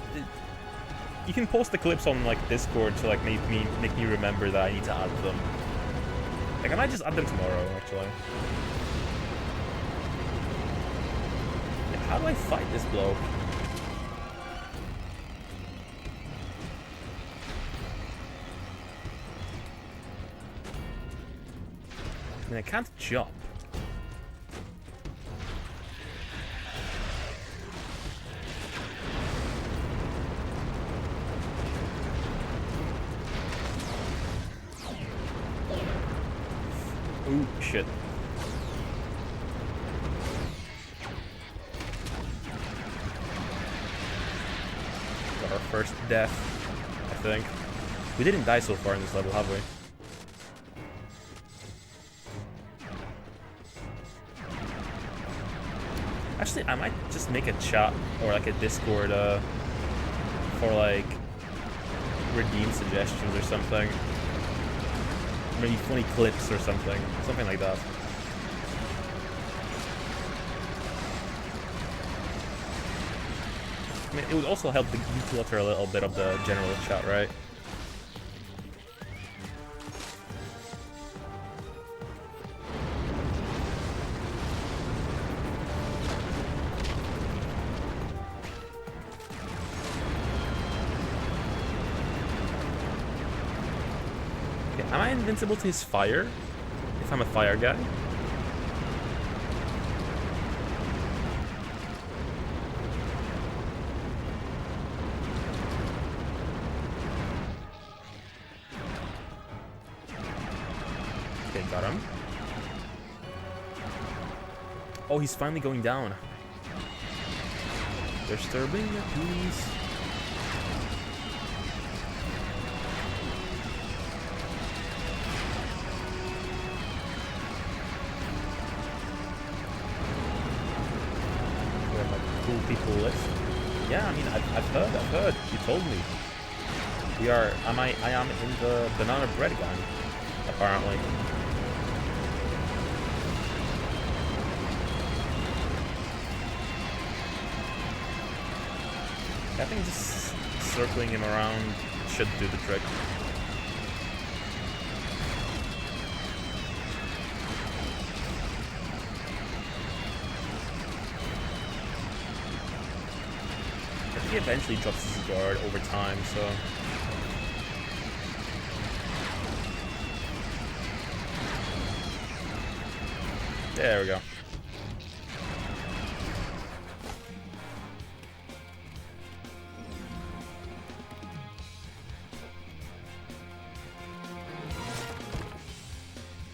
you can post the clips on like Discord to like make me remember that I need to add them. Like I might just add them tomorrow actually. Like, how do I fight this bloke? I mean I can't jump. Ooh, shit. first death, I think. We didn't die so far in this level, have we? Actually, I might just make a chat or like a Discord for like redeem suggestions or something. Maybe funny clips or something like that. I mean, it would also help declutter a little bit of the general chat, right? Okay, am I invincible to his fire? If I'm a fire guy? Okay, got him. Oh, he's finally going down. Disturbing the peace. We have like cool people list. Yeah, I mean, I've heard. You told me. I am in the banana bread gang, apparently. I think just circling him around should do the trick. I think he eventually drops his guard over time, so... There we go.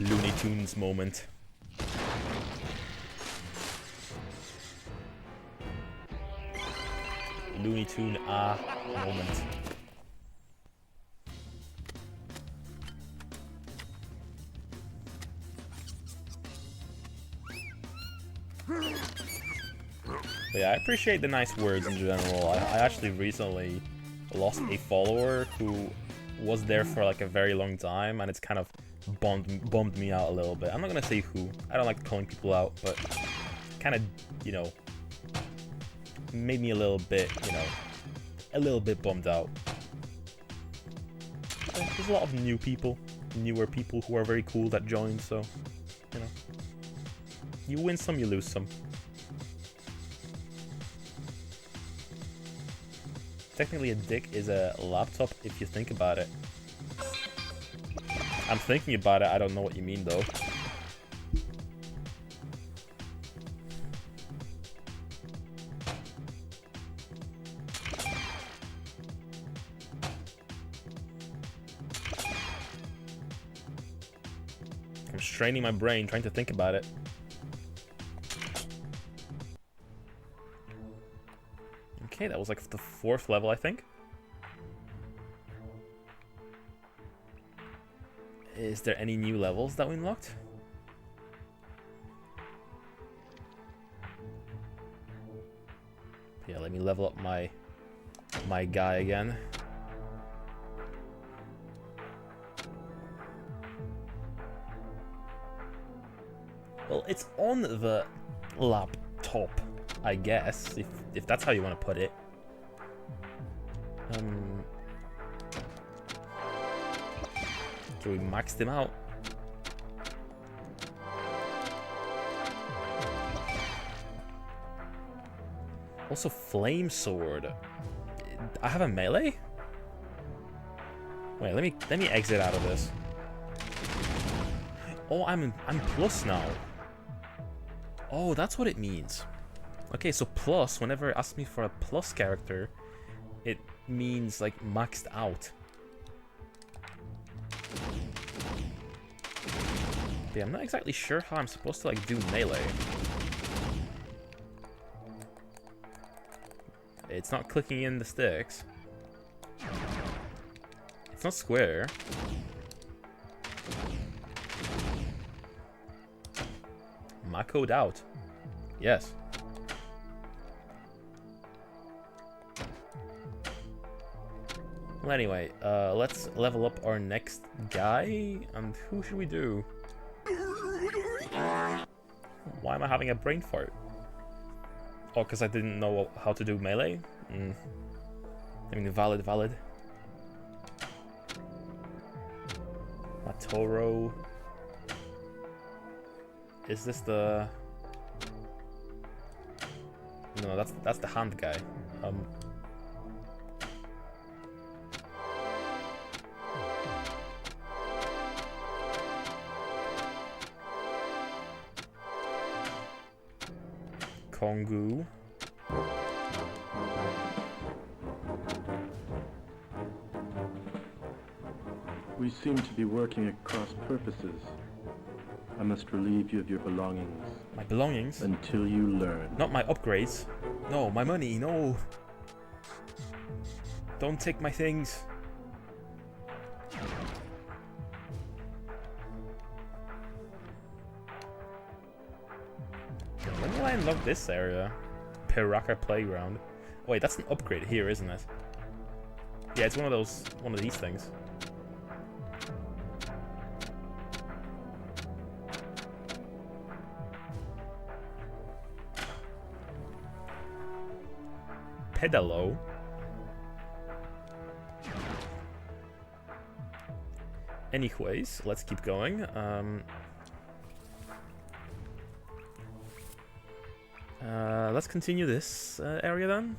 Looney Tunes moment. Looney Tune moment. But yeah, I appreciate the nice words in general. I actually recently lost a follower who was there for like a very long time, and it's kind of bummed me out a little bit. I'm not gonna say who. I don't like calling people out, but kind of, you know, made me a little bit, you know, a little bit bummed out. There's a lot of newer people who are very cool that join, so, you know, you win some, you lose some. Technically, a dick is a laptop if you think about it. I'm thinking about it, I don't know what you mean though. I'm straining my brain trying to think about it. Okay, that was like the 4th level, I think. Is there any new levels that we unlocked? Yeah, let me level up my guy again. Well, it's on the laptop, I guess, if that's how you want to put it. So we maxed him out. Also, flame sword. I have a melee? Wait, let me exit out of this. Oh, I'm plus now. Oh, that's what it means. Okay, so plus, whenever it asks me for a plus character, it means like maxed out. Yeah, I'm not exactly sure how I'm supposed to like do melee. It's not clicking in the sticks. It's not square. Mako'd out. Yes. Well, anyway, let's level up our next guy. And who should we do? Why am I having a brain fart? Oh, because I didn't know how to do melee? I mean, valid. Matoro. Is this the... No, that's the hand guy. Kongu. We seem to be working at cross purposes. I must relieve you of your belongings. My belongings? Until you learn. Not my upgrades. No, my money, no. Don't take my things. When will I unlock this area? Piraka Playground. Oh, wait, that's an upgrade here, isn't it? Yeah, it's one of these things. Pedalo. Anyways, let's keep going. Let's continue this area then.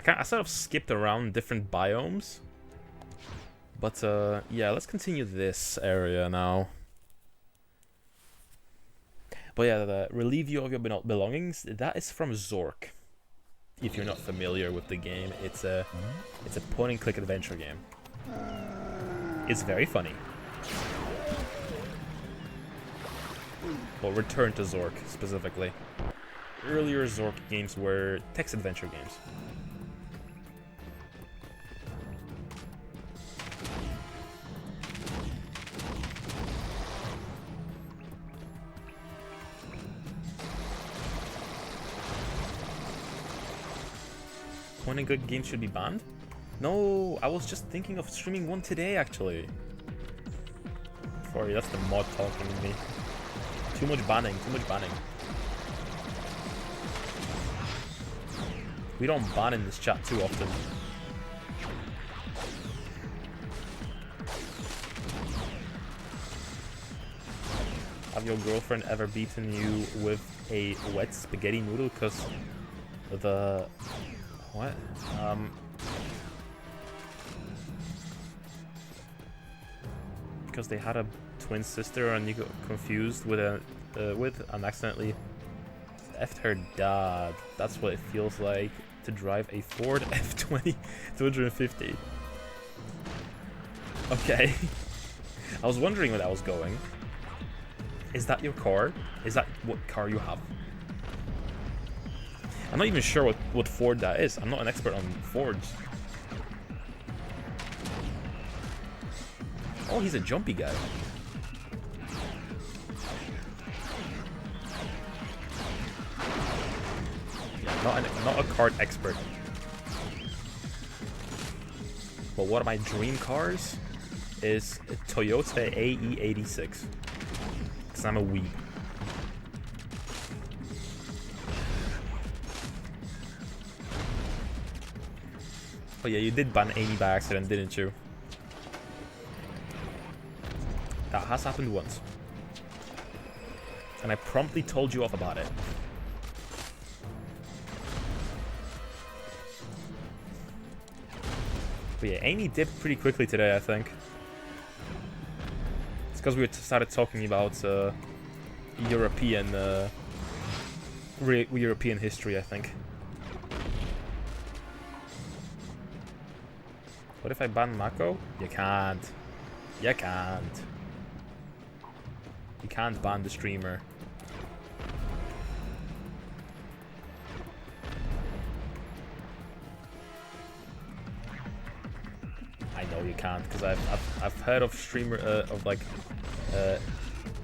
I sort of skipped around different biomes. But, yeah, let's continue this area now. But yeah, the relieve you of your belongings, that is from Zork. If you're not familiar with the game, it's a point-and-click adventure game. It's very funny. Well, Return to Zork, specifically. Earlier Zork games were text-adventure games. Point-and-click games should be banned? No, I was just thinking of streaming one today, actually. Sorry, that's the mod talking to me. Too much banning. We don't ban in this chat too often. Have your girlfriend ever beaten you with a wet spaghetti noodle? Because the... What? Because they had a twin sister and you got confused with and accidentally effed her dad. That's what it feels like to drive a Ford F20 250. Okay. I was wondering where that was going. Is that your car? Is that what car you have? I'm not even sure what Ford that is. I'm not an expert on Fords. Oh, he's a jumpy guy. Yeah, I'm not a kart expert. But one of my dream cars is a Toyota AE86. Because I'm a Wii. Oh yeah, you did ban Amy by accident, didn't you? That has happened once. And I promptly told you off about it. But yeah, Amy dipped pretty quickly today, I think. It's because we started talking about European history, I think. What if I ban Mako? You can't. You can't. You can't ban the streamer. I know you can't, because I've heard of streamer of like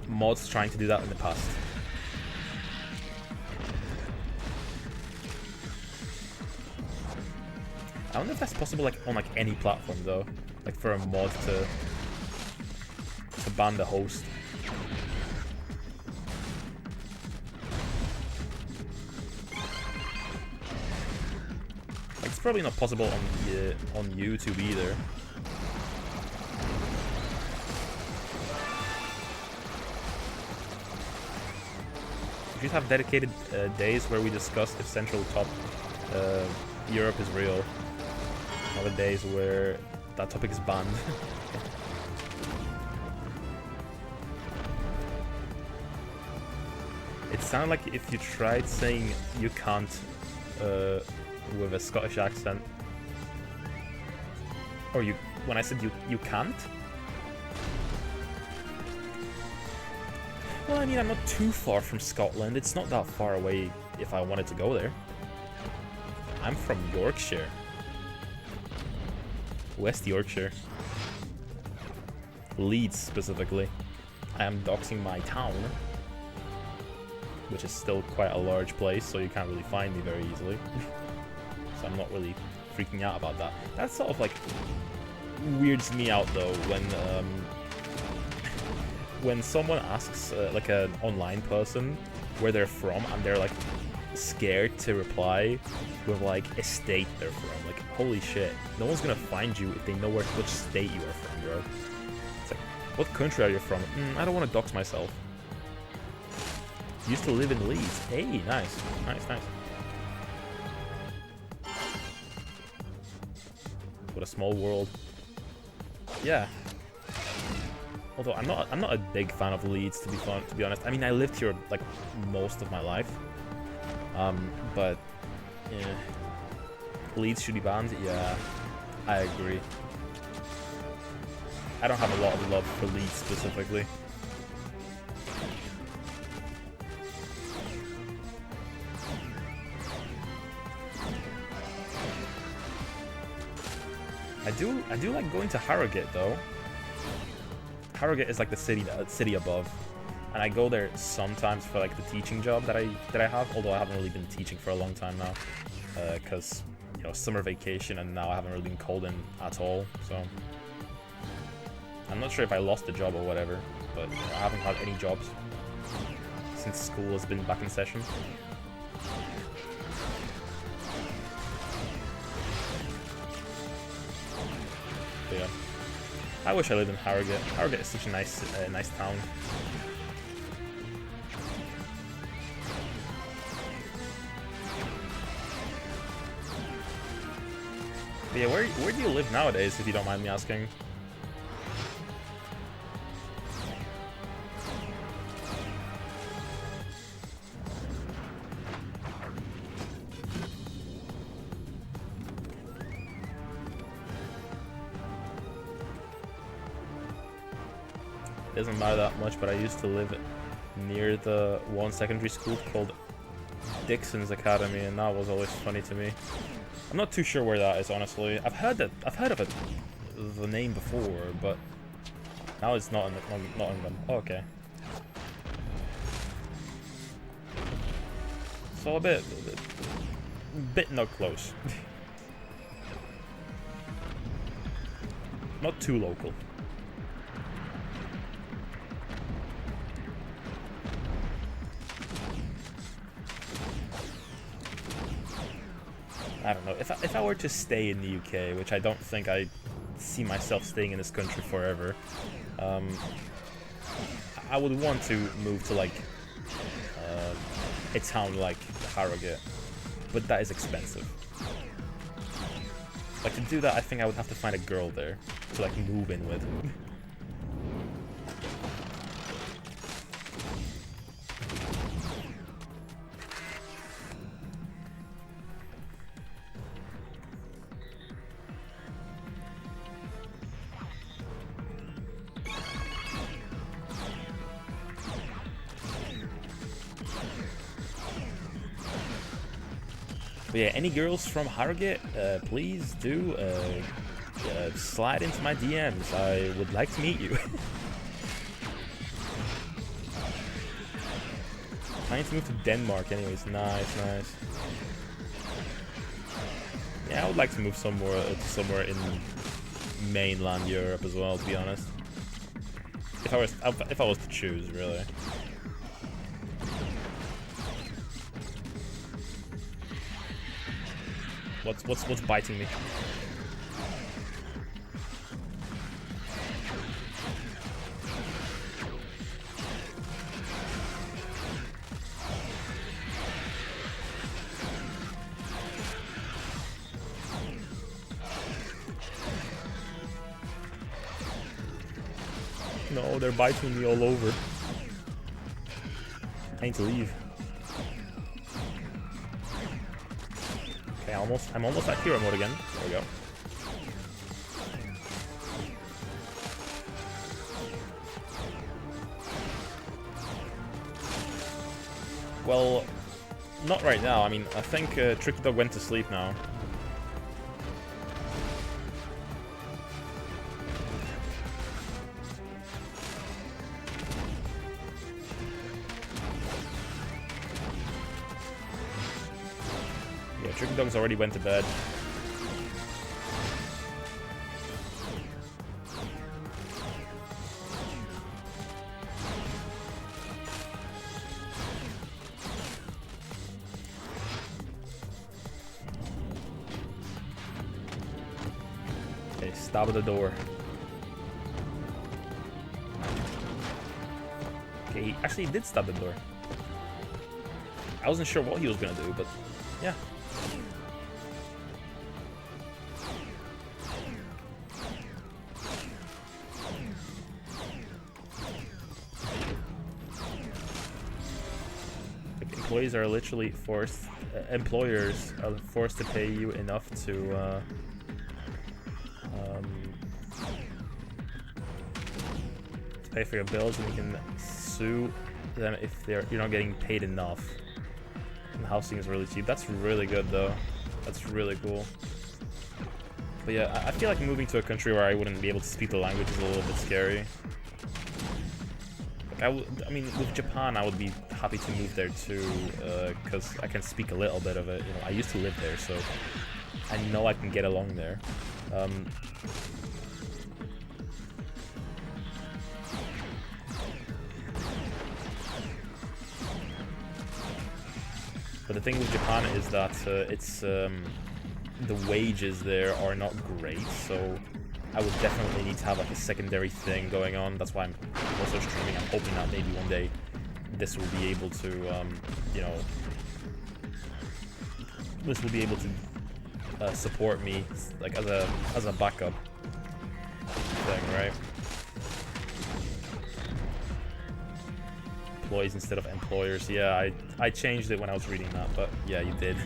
mods trying to do that in the past. I wonder if that's possible like on like any platform though, like for a mod to ban the host. Like, it's probably not possible on YouTube either. We should have dedicated days where we discuss if Central Top Europe is real. Other days where that topic is banned. It sounded like if you tried saying you can't with a Scottish accent. Or when I said you can't? Well, I mean, I'm not too far from Scotland. It's not that far away if I wanted to go there. I'm from Yorkshire. West Yorkshire. Leeds, specifically. I am doxing my town, which is still quite a large place, so you can't really find me very easily. So I'm not really freaking out about that. That sort of like weirds me out though when someone asks like an online person where they're from and they're like scared to reply with like a state they're from. Like, holy shit, no one's gonna find you if they know which state you are from, bro. It's like, what country are you from? I don't want to dox myself. Used to live in Leeds. Hey, nice. Nice. What a small world. Yeah. Although I'm not a big fan of Leeds, to be honest. I mean, I lived here like most of my life. But yeah. Leeds should be banned? Yeah, I agree. I don't have a lot of love for Leeds specifically. I do like going to Harrogate though. Harrogate is like the city above, and I go there sometimes for like the teaching job that I have. Although I haven't really been teaching for a long time now, because you know, summer vacation, and now I haven't really been called in at all. So I'm not sure if I lost the job or whatever, but you know, I haven't had any jobs since school has been back in session. But yeah, I wish I lived in Harrogate. Harrogate is such a nice town. But yeah, where do you live nowadays, if you don't mind me asking? It doesn't matter that much, but I used to live near the one secondary school called Dixon's Academy, and that was always funny to me. I'm not too sure where that is, honestly. I've heard of the name before, but now it's not in them. Oh, okay. So a bit not close. Not too local. I don't know, if I were to stay in the UK, which I don't think I see myself staying in this country forever, I would want to move to like a town like Harrogate, but that is expensive. Like, to do that, I think I would have to find a girl there to like move in with. But yeah, any girls from Harrogate, please do slide into my DMs. I would like to meet you. Planning to move to Denmark anyways. Nice, nice. Yeah, I would like to move somewhere in mainland Europe as well, to be honest. If I was to choose, really. What's biting me? No, they're biting me all over. I need to leave. Okay, I'm almost at hero mode again. There we go. Well, not right now. I mean, I think Tricky Dog went to sleep now. Yeah, Tricky Dog's already went to bed. Okay, stop at the door. Okay, he actually did stop the door. I wasn't sure what he was gonna do, but yeah. Employees are literally forced. Employers are forced to pay you enough to pay for your bills, and you can sue them if you're not getting paid enough. And housing is really cheap. That's really good, though. That's really cool. But yeah, I feel like moving to a country where I wouldn't be able to speak the language is a little bit scary. Like I mean, with Japan, I would be happy to move there too, because I can speak a little bit of it. You know, I used to live there, so I know I can get along there. But the thing with Japan is that the wages there are not great, so I would definitely need to have like a secondary thing going on. That's why I'm also streaming. I'm hoping that maybe one day this will be able to, you know, this will be able to support me like as a backup thing, right? Employees instead of employers. Yeah, I changed it when I was reading that, but yeah, you did.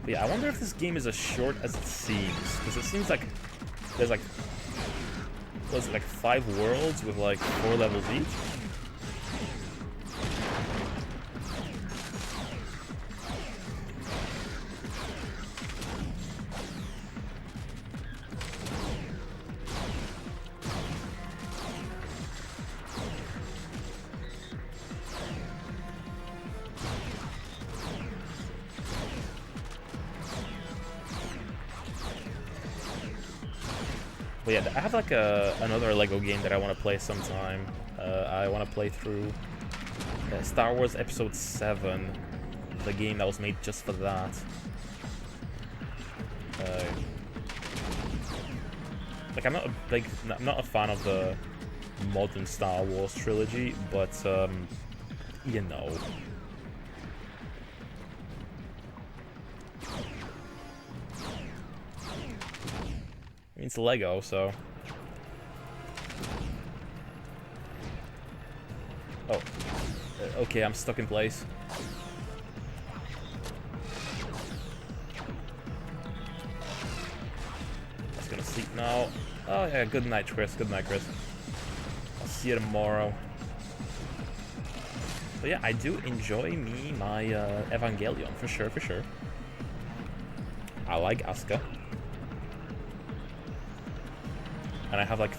Yeah, I wonder if this game is as short as it seems, because it seems like there's like, what is it, like 5 worlds with like 4 levels each? But yeah, I have like another Lego game that I want to play sometime. I want to play through Star Wars Episode 7, the game that was made just for that. Like I'm not a fan of the modern Star Wars trilogy, but you know. I mean, it's Lego, so Okay, I'm stuck in place. Just gonna sleep now. Oh yeah, good night, Chris. Good night, Chris. I'll see you tomorrow. But yeah, I do enjoy my Evangelion, for sure, for sure. I like Asuka. And I have like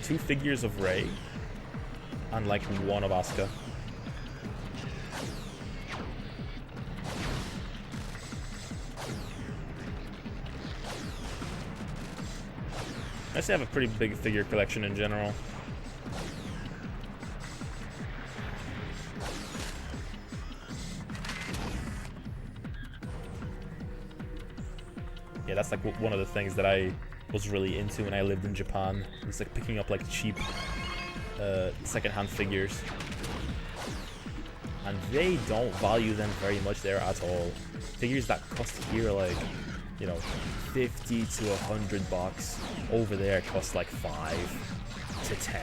two figures of Rei and like one of Asuka. I just have a pretty big figure collection in general. Yeah, that's like one of the things that I was really into when I lived in Japan. It's like picking up like cheap secondhand figures. And they don't value them very much there at all. Figures that cost here like, you know, 50 to 100 bucks. Over there cost like 5 to 10.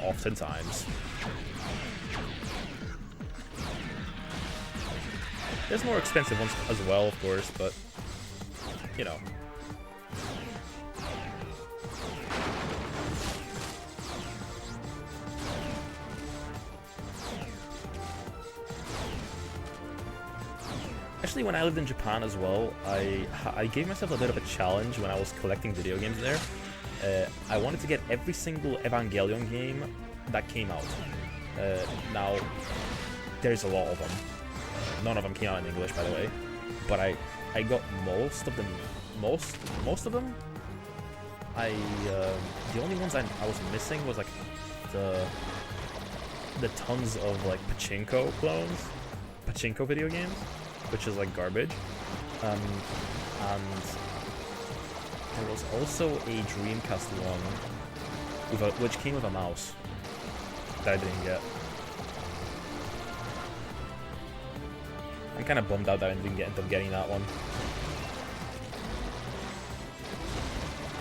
Oftentimes. There's more expensive ones as well, of course, but, you know. Actually, when I lived in Japan as well, I gave myself a bit of a challenge when I was collecting video games there. I wanted to get every single Evangelion game that came out. Now, there's a lot of them. None of them came out in English, by the way. But I got most of them. Most of them. The only ones I was missing was like the tons of like pachinko clones, pachinko video games, which is like garbage. And there was also a Dreamcast one, which came with a mouse that I didn't get. I'm kind of bummed out that I didn't end up getting that one.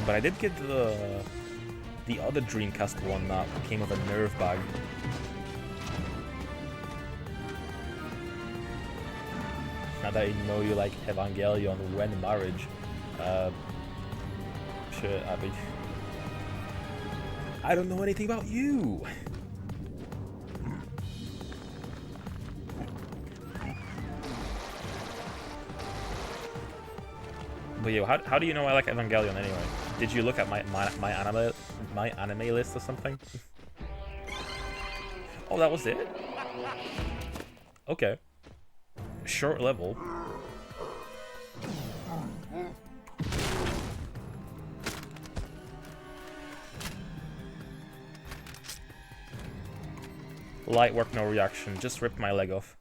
But I did get the other Dreamcast one that came with a nerve bag. Now that I know you like Evangelion, when marriage? Shit, Abby. I don't know anything about you! But yeah, how do you know I like Evangelion anyway? Did you look at my anime list or something? Oh, that was it? Okay. Short level. Light work, no reaction. Just ripped my leg off.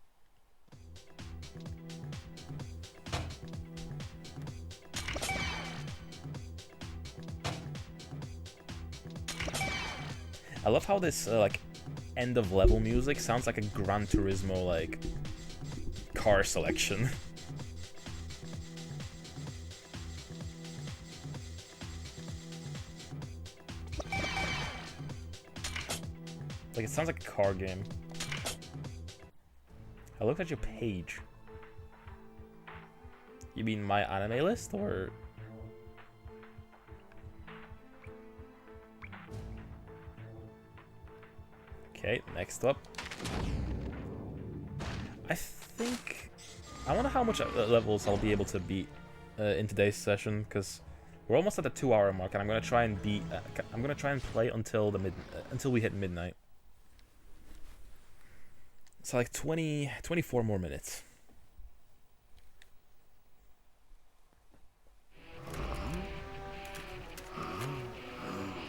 I love how this like end of level music sounds like a Gran Turismo like car selection. Like it sounds like a car game. I looked at your page. You mean my anime list or? Okay, next up. I wonder how much levels I'll be able to beat in today's session, because we're almost at the 2-hour mark, and I'm gonna try and beat. I'm gonna try and play until until we hit midnight. So like 24 more minutes.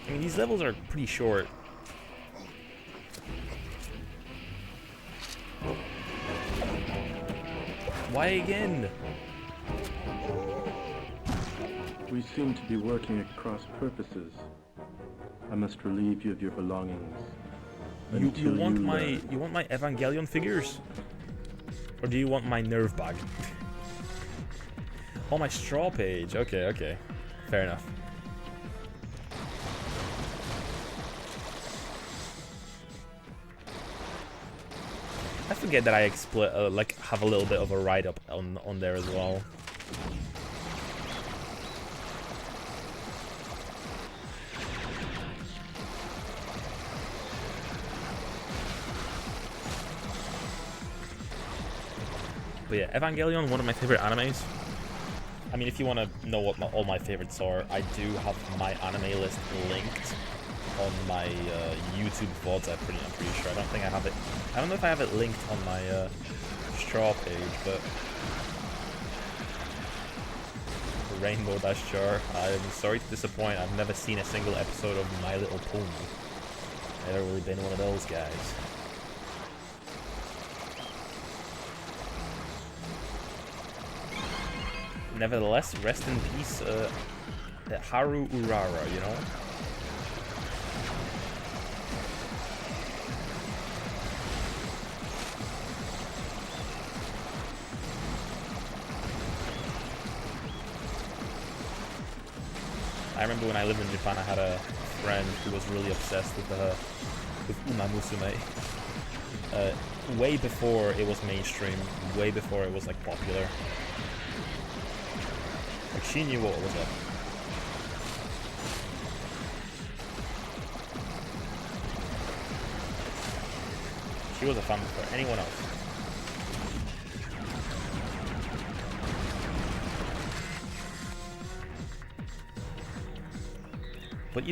I mean, these levels are pretty short. Why again? We seem to be working at cross purposes. I must relieve you of your belongings. You want my Evangelion figures? Or do you want my nerve bag? Oh, my straw page. Okay, okay. Fair enough. forget that I like have a little bit of a write-up on there as well. But yeah, Evangelion, one of my favorite animes. I mean, if you want to know what all my favorites are, I do have my anime list linked on my YouTube VODs. I'm pretty sure. I don't think I have it. I don't know if I have it linked on my Straw page, but Rainbow Dash Jar. I'm sorry to disappoint. I've never seen a single episode of My Little Pony. I've never really been one of those guys. Nevertheless, rest in peace, Haru Urara, you know? I remember when I lived in Japan, I had a friend who was really obsessed with Uma Musume. Way before it was mainstream, way before it was like popular. Like, she knew what was up. She was a fan before anyone else. But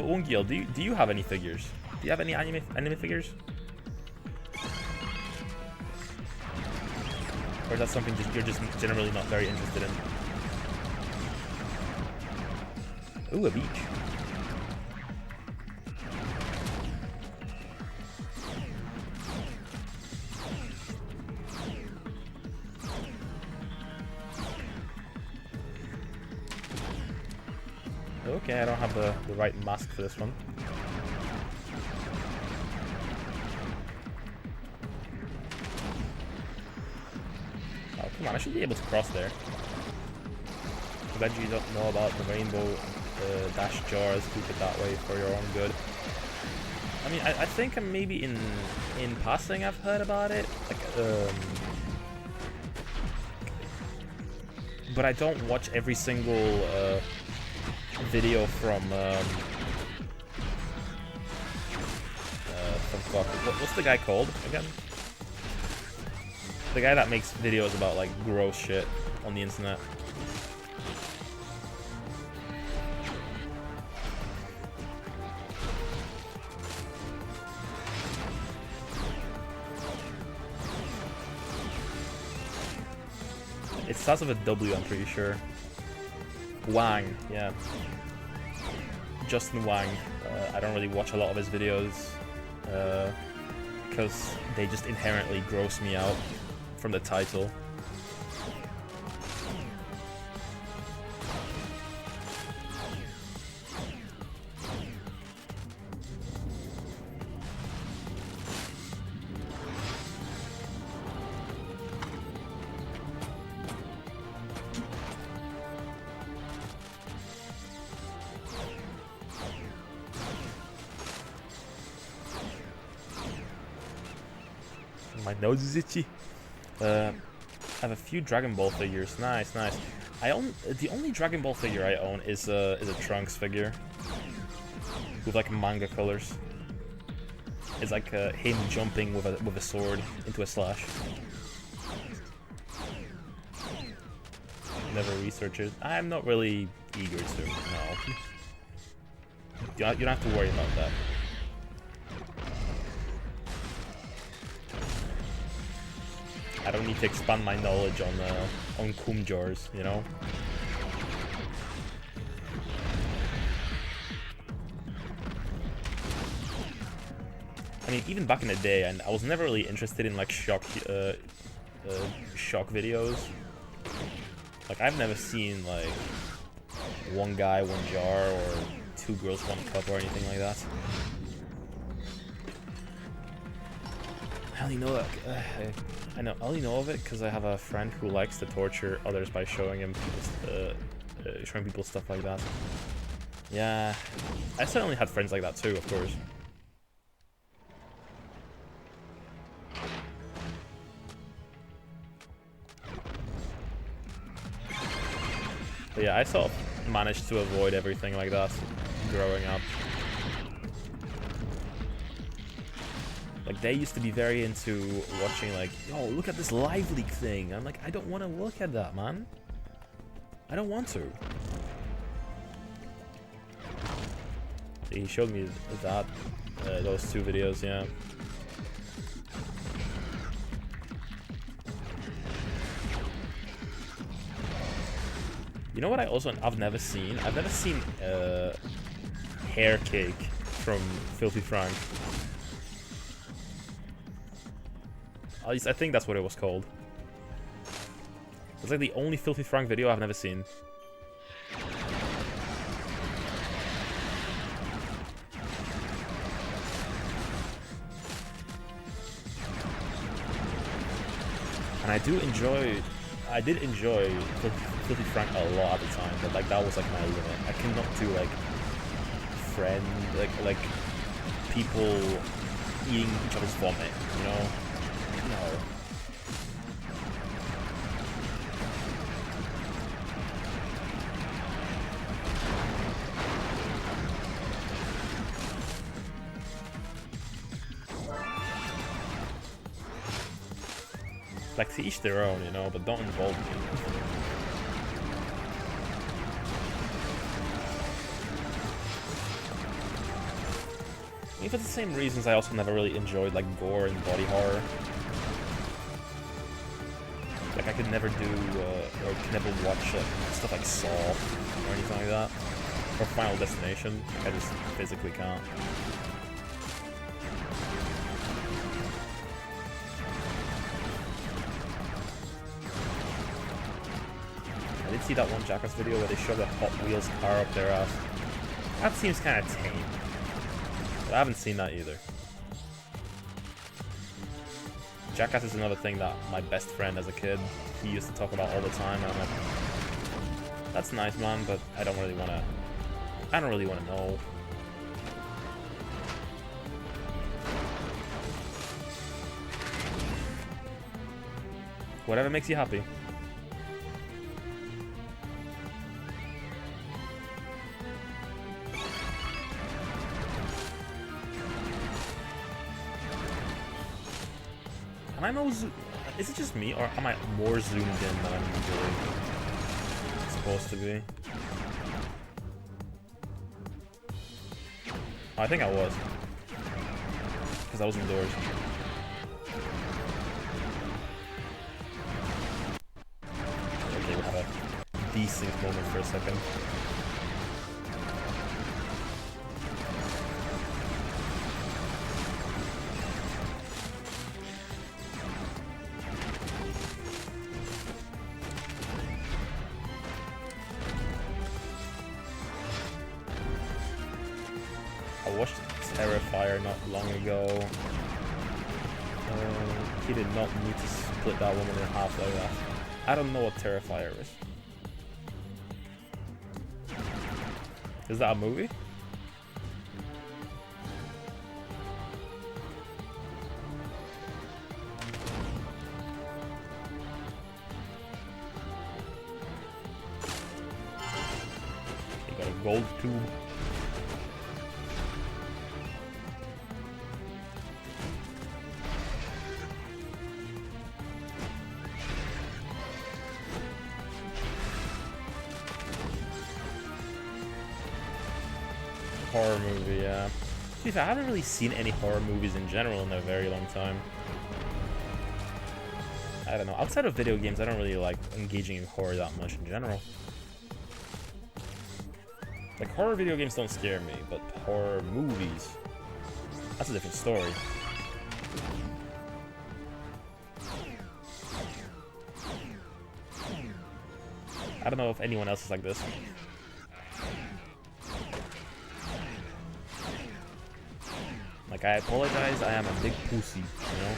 Ungiel, do you have any figures? Do you have any anime figures? Or is that something you're just generally not very interested in? Ooh, a beach. Okay, I don't have the right mask for this one. Oh, come on, I should be able to cross there. I bet you don't know about the Rainbow Dash Jars. Keep it that way for your own good. I mean, I think maybe in passing I've heard about it, like, but I don't watch every single video from fuck. What's the guy called again? The guy that makes videos about like gross shit on the internet. It starts with a W, I'm pretty sure. Wang, yeah. Justin Wang. I don't really watch a lot of his videos because they just inherently gross me out from the title. My nose is itchy. I have a few Dragon Ball figures. Nice, nice. I own the only Dragon Ball figure I own is a Trunks figure with like manga colors. It's like him jumping with a sword into a slash. Never researched it. I'm not really eager to. No. You don't have to worry about that. I don't need to expand my knowledge on kum jars, you know. I mean, even back in the day, and I was never really interested in like shock videos. Like, I've never seen like one guy, one jar, or two girls, one cup, or anything like that. I only know that. I only know of it because I have a friend who likes to torture others by showing him showing people stuff like that. Yeah, I certainly had friends like that too, of course. But yeah, I sort of managed to avoid everything like that growing up. Like, they used to be very into watching, like, oh, look at this live leak thing. I'm like, I don't want to look at that, man. I don't want to. See, he showed me that, those two videos, yeah. You know what I've never seen? I've never seen hair cake from Filthy Frank. At least I think that's what it was called. It's like the only Filthy Frank video I've never seen. And I did enjoy Filthy Frank a lot at the time, but like that was like my limit. I cannot do like like people eating each other's vomit, you know? No. Like, to each their own, you know, but don't involve me. I mean, for the same reasons, I also never really enjoyed, like, gore and body horror. Like, I could never do, or could never watch stuff like Saw, or anything like that. Or Final Destination. Like, I just physically can't. I did see that one Jackass video where they showed a Hot Wheels car up their ass. That seems kind of tame. But I haven't seen that either. Jackass is another thing that my best friend as a kid, he used to talk about all the time, and I'm like, that's nice, man, but I don't really want to know. Whatever makes you happy. Am I more is it just me, or am I more zoomed in than I'm usually supposed to be? Oh, I think I was. Because I was indoors. Okay, we have a desync moment for a second. I watched Terrifier not long ago. He did not need to split that woman in half like that. I don't know what Terrifier is. Is that a movie? You got a gold tube. Horror movie, yeah. I haven't really seen any horror movies in general in a very long time. I don't know. Outside of video games, I don't really like engaging in horror that much in general. Like, horror video games don't scare me, but horror movies, that's a different story. I don't know if anyone else is like this. Like, I apologize, I am a big pussy, you know?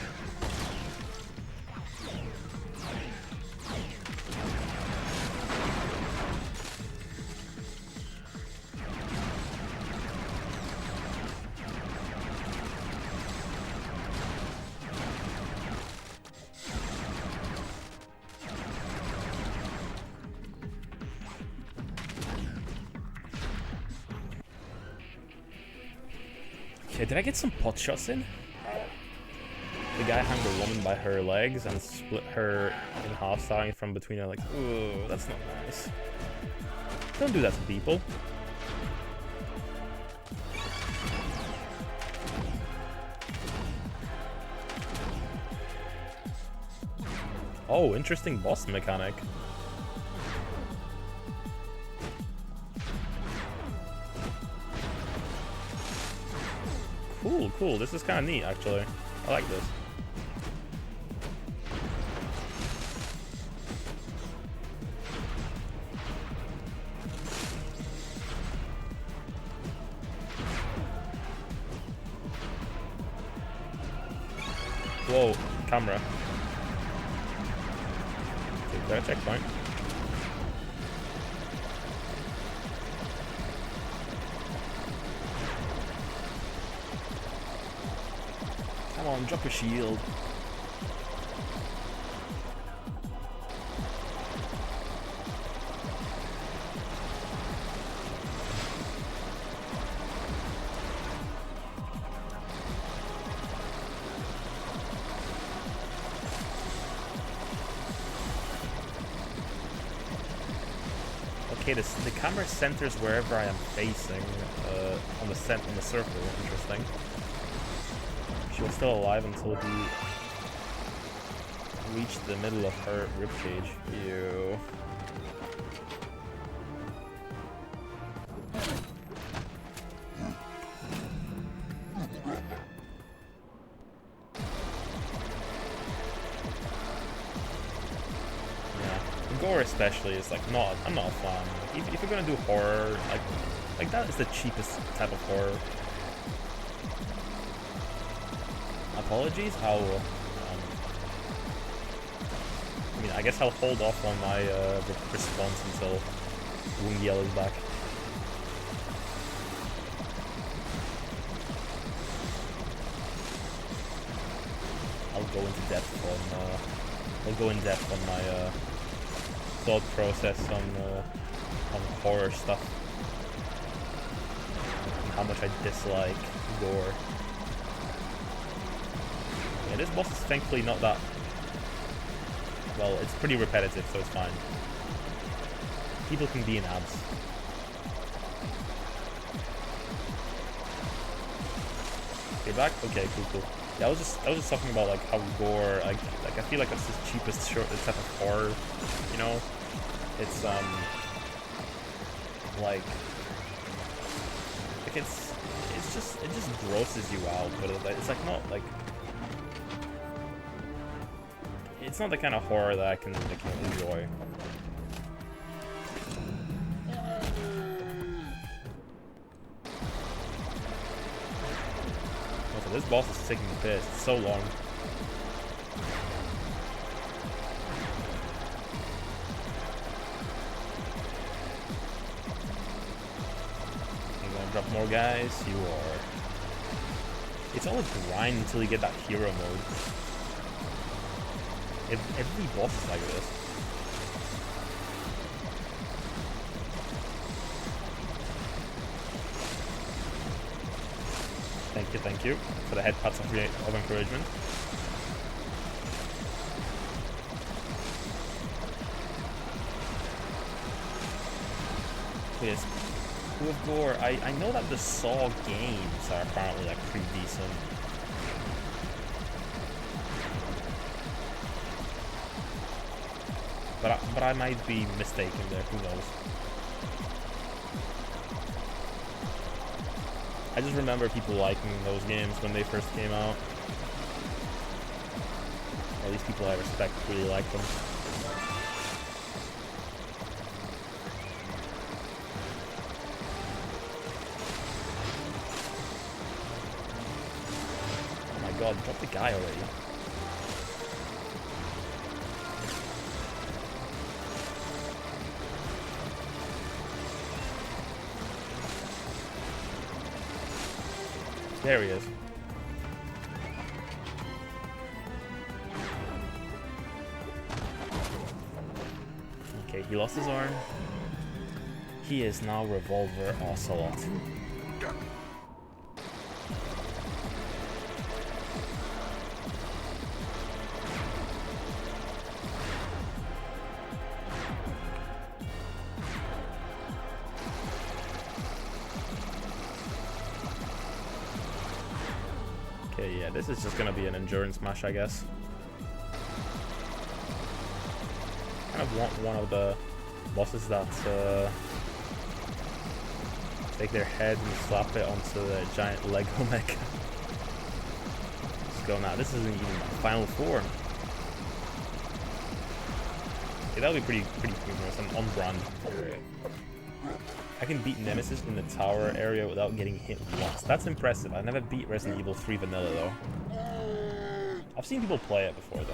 Okay, did I get some pot shots in? The guy hung the woman by her legs and split her in half, starting from between her legs. Ooh, that's not nice. Don't do that to people. Oh, interesting boss mechanic. Cool, cool. This is kind of neat, actually. I like this. Whoa, camera. Is that a checkpoint? Come on, drop your shield. Okay, the camera centers wherever I am facing on the circle. Interesting. She was still alive until he reached the middle of her ribcage. Ew. Gore especially is like I'm not a fan. If you're gonna do horror, like that is the cheapest type of horror. Apologies, I mean, I guess I'll hold off on my response until Wungiel is back. I'll go into depth on my thought process on horror stuff and how much I dislike gore. Yeah, this boss is thankfully not that... Well, it's pretty repetitive, so it's fine. People can be in ads. You're back? Okay, cool. Yeah, I was just talking about like how gore, like I feel like that's the cheapest type of horror, you know? It's like it just grosses you out, but it's like not like it's not the kind of horror that I can enjoy. Also, this boss is taking the piss. It's so long. You gonna drop more guys? You are. It's all a grind until you get that hero mode. Every boss is like this. Thank you for the head pats of encouragement. Yes, with gore, I know that the Saw games are apparently like pretty decent. But I might be mistaken there, who knows. I just remember people liking those games when they first came out. Or at least people I respect really like them. Oh my god, drop the guy already. There he is. Okay, he lost his arm. He is now Revolver Ocelot. Okay, yeah, this is just gonna be an endurance match, I guess. Kind of want one of the bosses that take their head and slap it onto the giant Lego mecha. Let's go now. This isn't even my final form. Okay, that'll be pretty humorous and on brand. I can beat Nemesis in the tower area without getting hit once. That's impressive. I never beat Resident Evil 3 vanilla though. I've seen people play it before though.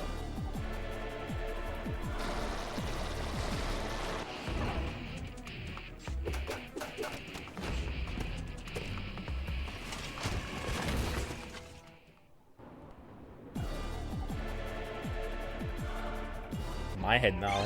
My head now.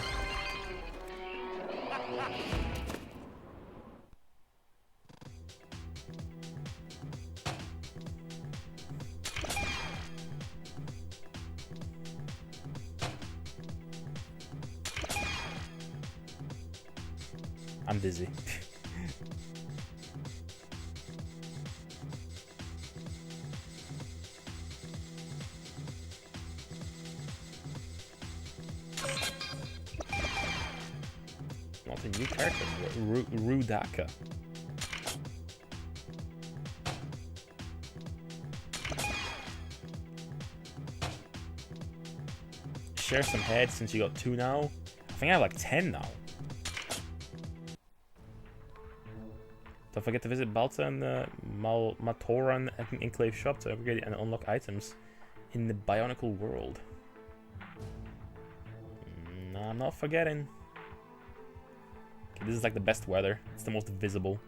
I'm dizzy. What a new character, Rudaka. Share some heads since you got 2 now. I think I have like 10 now. Don't forget to visit Balta and the Matoran Enclave shop to upgrade and unlock items in the Bionicle world. No, I'm not forgetting. Okay, this is like the best weather. It's the most visible.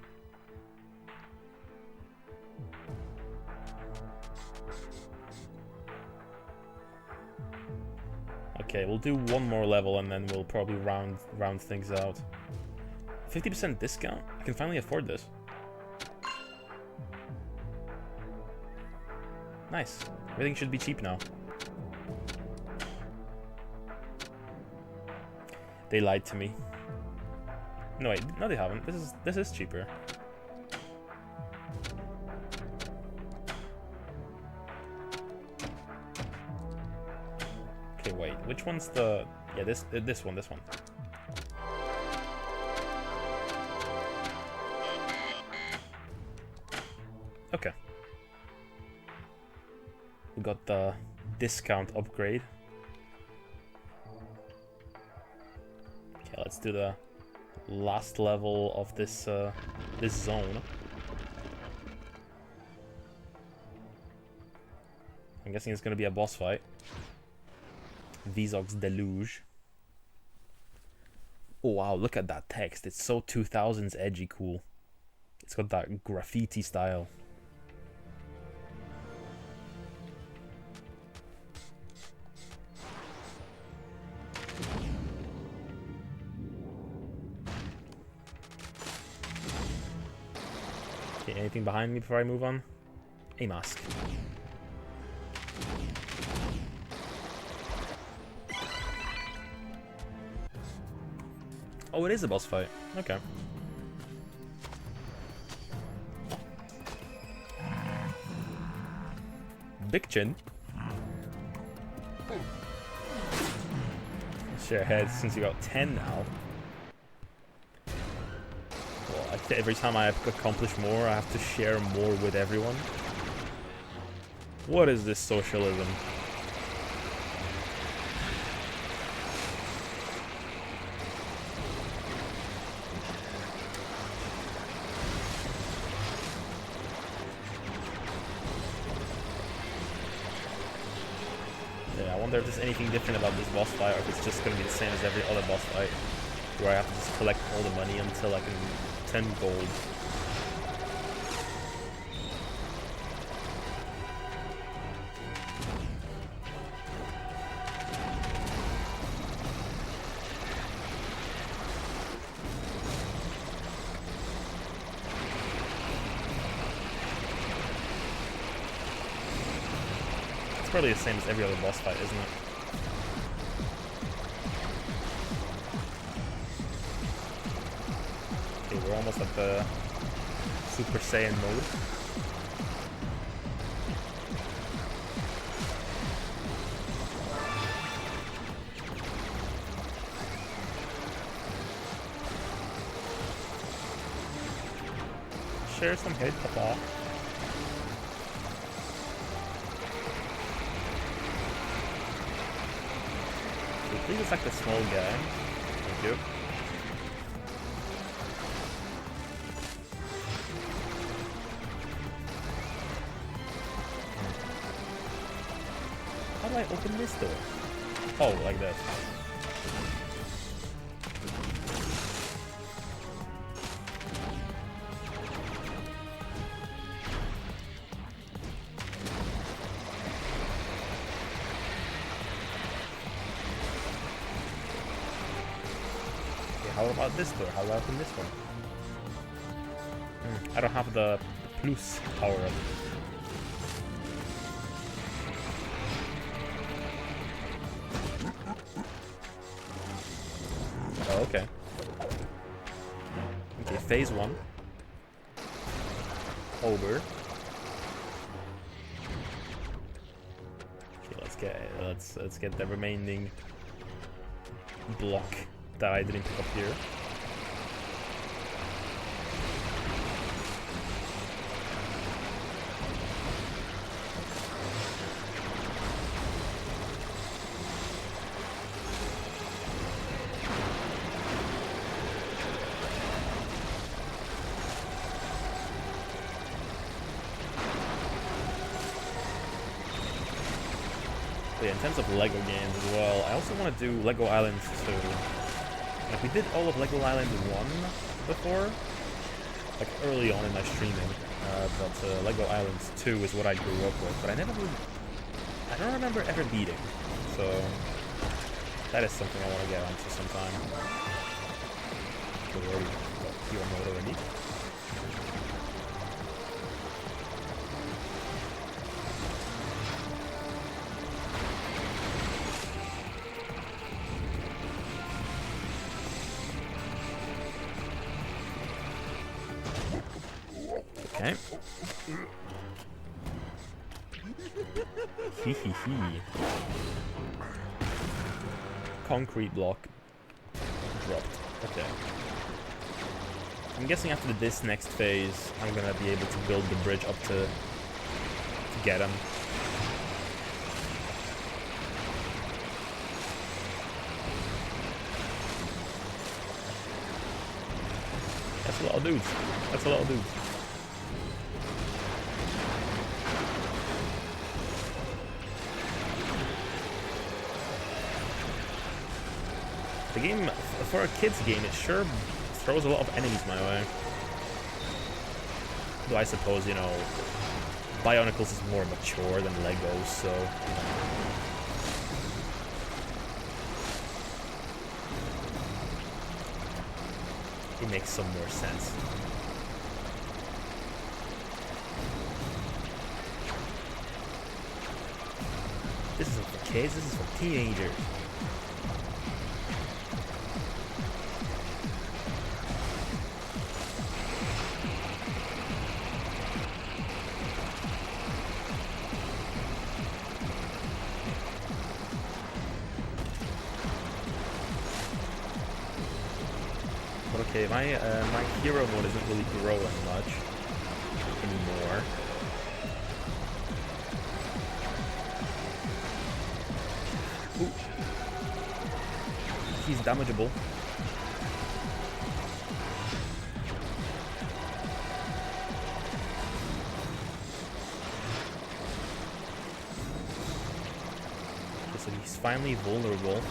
Okay, we'll do one more level and then we'll probably round things out. 50% discount? I can finally afford this. Nice. Everything should be cheap now. They lied to me. No wait, no they haven't. This is cheaper. Okay, wait. Which one's the? Yeah, this one. Okay. We got the discount upgrade. Okay, let's do the last level of this this zone. I'm guessing it's gonna be a boss fight. Vizog's Deluge. Oh wow, look at that text. It's so 2000s edgy cool. It's got that graffiti style. Okay, anything behind me before I move on? A mask. Oh, it is a boss fight. Okay. Big chin. Share heads since you got 10 now. Well, every time I accomplish more, I have to share more with everyone. What is this socialism? I wonder if there's anything different about this boss fight, or if it's just going to be the same as every other boss fight, where I have to just collect all the money until I can 10 gold. Probably the same as every other boss fight, isn't it? Okay, we're almost at the Super Saiyan mode. share some hate, papa. So please attack the small guy. Thank you. How do I open this door? Oh, like this. How about this door? How do I open this one? I don't have the plus power up. Oh, okay. Okay, phase 1. Over. Okay, let's get the remaining block that I didn't pick up here. But yeah, in terms of Lego games as well, I also want to do Lego Islands 2. Like, we did all of Lego Island 1 before, like early on in my streaming, but Lego Islands 2 is what I grew up with, but I don't remember ever beating, so that is something I want to get onto sometime. We already got hero mode already. Okay. Hee hee hee. Concrete block dropped. Okay. I'm guessing after this next phase, I'm gonna be able to build the bridge up to get him. That's a lot of dudes. That's a lot of dudes. The game, for a kid's game, it sure throws a lot of enemies my way. Though I suppose, you know, Bionicles is more mature than Legos, so, you know. It makes some more sense. This isn't for kids, this is for teenagers. Okay, my hero mode isn't really growing much anymore. Ooh. He's damageable. Okay, so he's finally vulnerable.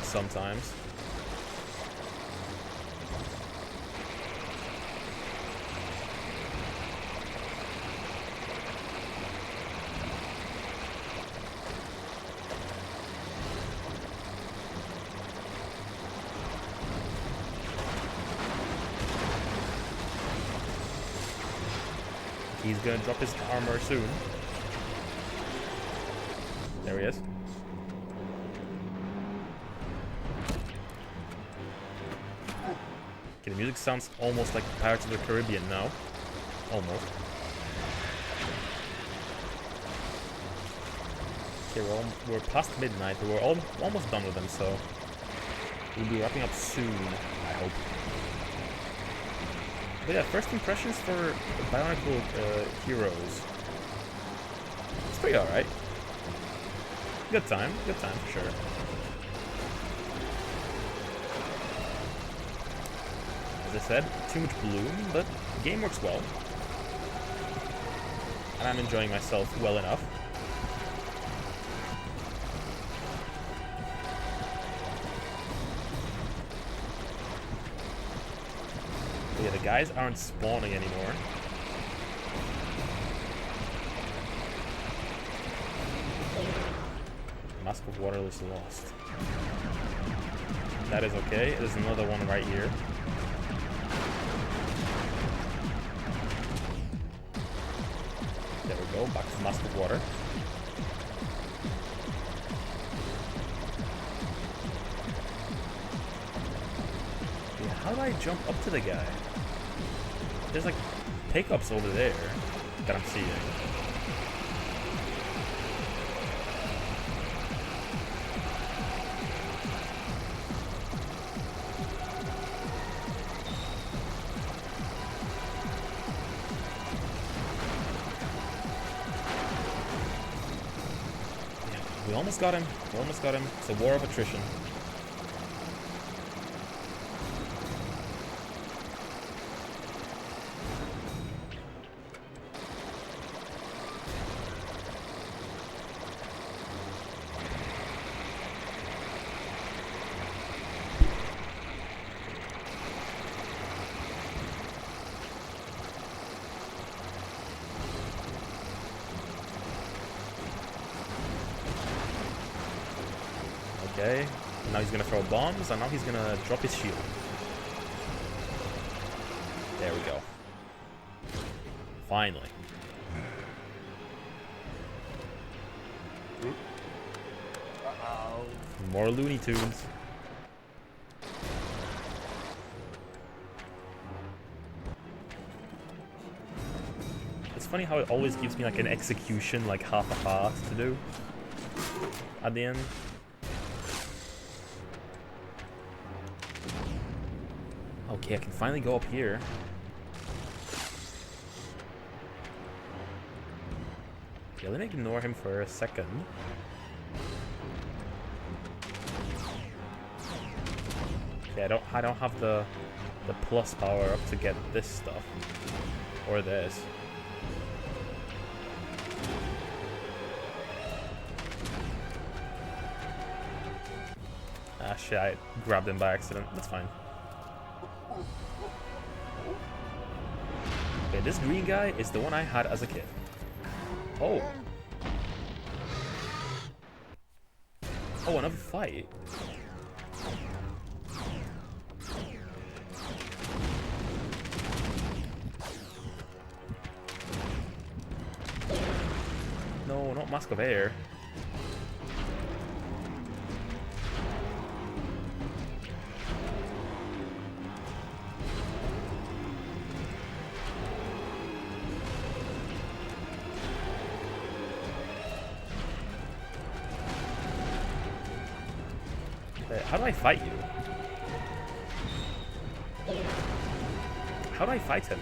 Sometimes. He's gonna drop his armor soon. There he is. Okay, the music sounds almost like Pirates of the Caribbean now. Almost. Okay, we're past midnight, but we're almost done with them, so We'll be wrapping up soon, I hope. But yeah, first impressions for Bionicle Heroes. It's pretty alright. Good time for sure. As I said, too much bloom, but the game works well. And I'm enjoying myself well enough. But yeah, the guys aren't spawning anymore. Mask of Water is lost. That is okay. There's another one right here. There we go. Back to Mask of Water. Yeah, how do I jump up to the guy? There's like pickups over there that I'm seeing. We almost got him. We almost got him. It's a war of attrition. Okay, now he's gonna throw bombs, and now he's gonna drop his shield. There we go. Finally. Uh-oh. More Looney Tunes. It's funny how it always gives me like an execution, like half a heart to do at the end. Okay, I can finally go up here. Okay, let me ignore him for a second. Okay, I don't have the plus power up to get this stuff or this. Ah shit, I grabbed him by accident. That's fine. Okay, this green guy is the one I had as a kid. Oh. Oh, another fight. No, not Mask of Air. How do I fight you? How do I fight him?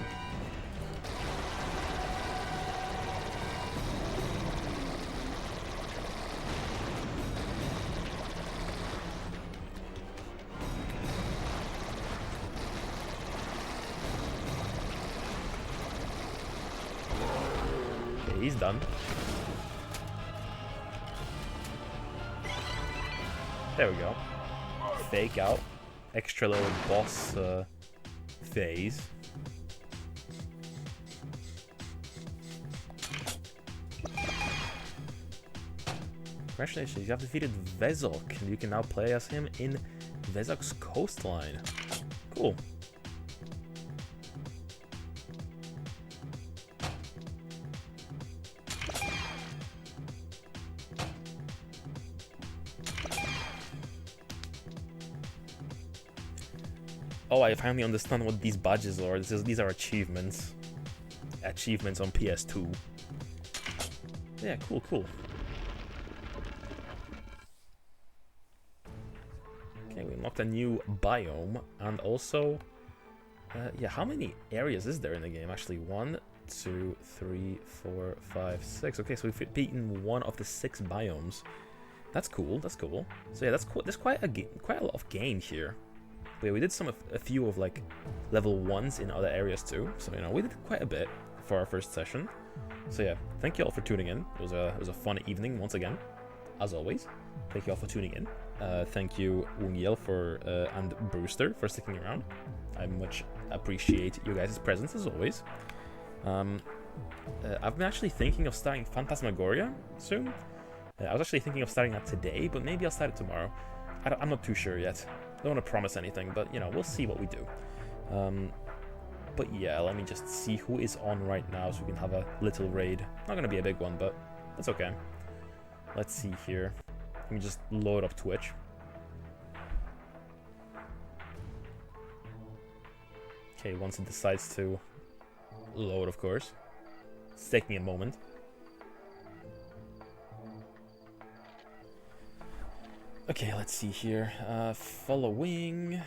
Okay, he's done. There we go. Fake out. Extra little boss phase. Congratulations, you have defeated Vezok, and you can now play as him in Vezok's Coastline. Cool. Oh, I finally understand what these badges are. These are achievements. Achievements on PS2. Yeah, cool, cool. Okay, we unlocked a new biome, and also, yeah, how many areas is there in the game? Actually, 1, 2, 3, 4, 5, 6. Okay, so we've beaten 1 of the 6 biomes. That's cool. That's cool. So yeah, there's quite a lot of gain here. But yeah, we did a few of like level 1s in other areas too. So you know, we did quite a bit for our first session. So yeah, thank you all for tuning in. It was a fun evening once again, as always. Thank you all for tuning in. Thank you Ungiel and Brewster for sticking around. I much appreciate you guys' presence as always. I've been actually thinking of starting Phantasmagoria soon. I was actually thinking of starting that today, but maybe I'll start it tomorrow. I'm not too sure yet. Don't want to promise anything, but you know, we'll see what we do. But yeah, let me just see who is on right now so we can have a little raid. Not gonna be a big one, but that's okay. Let's see here. Let me just load up Twitch. Okay, once it decides to load, of course. It's taking a moment. Okay, let's see here. Following.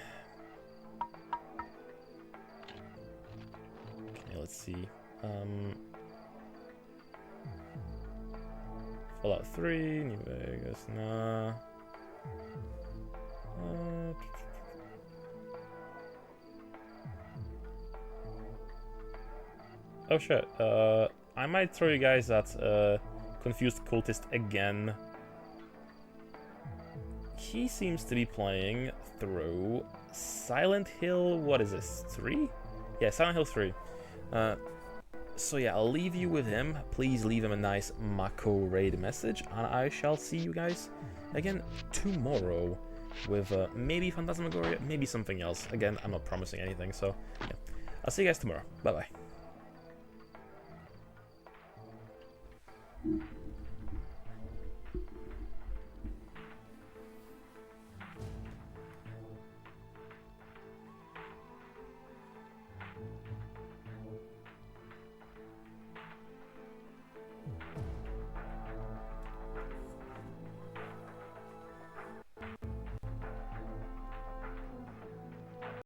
Okay, let's see. Fallout 3, New Vegas, nah. Oh shit, I might throw you guys at Confused Cultist again. He seems to be playing through Silent Hill, what is this, 3? Yeah, Silent Hill 3. So yeah, I'll leave you with him. Please leave him a nice Mako raid message, and I shall see you guys again tomorrow with maybe Phantasmagoria, maybe something else. Again, I'm not promising anything, so yeah. I'll see you guys tomorrow. Bye-bye.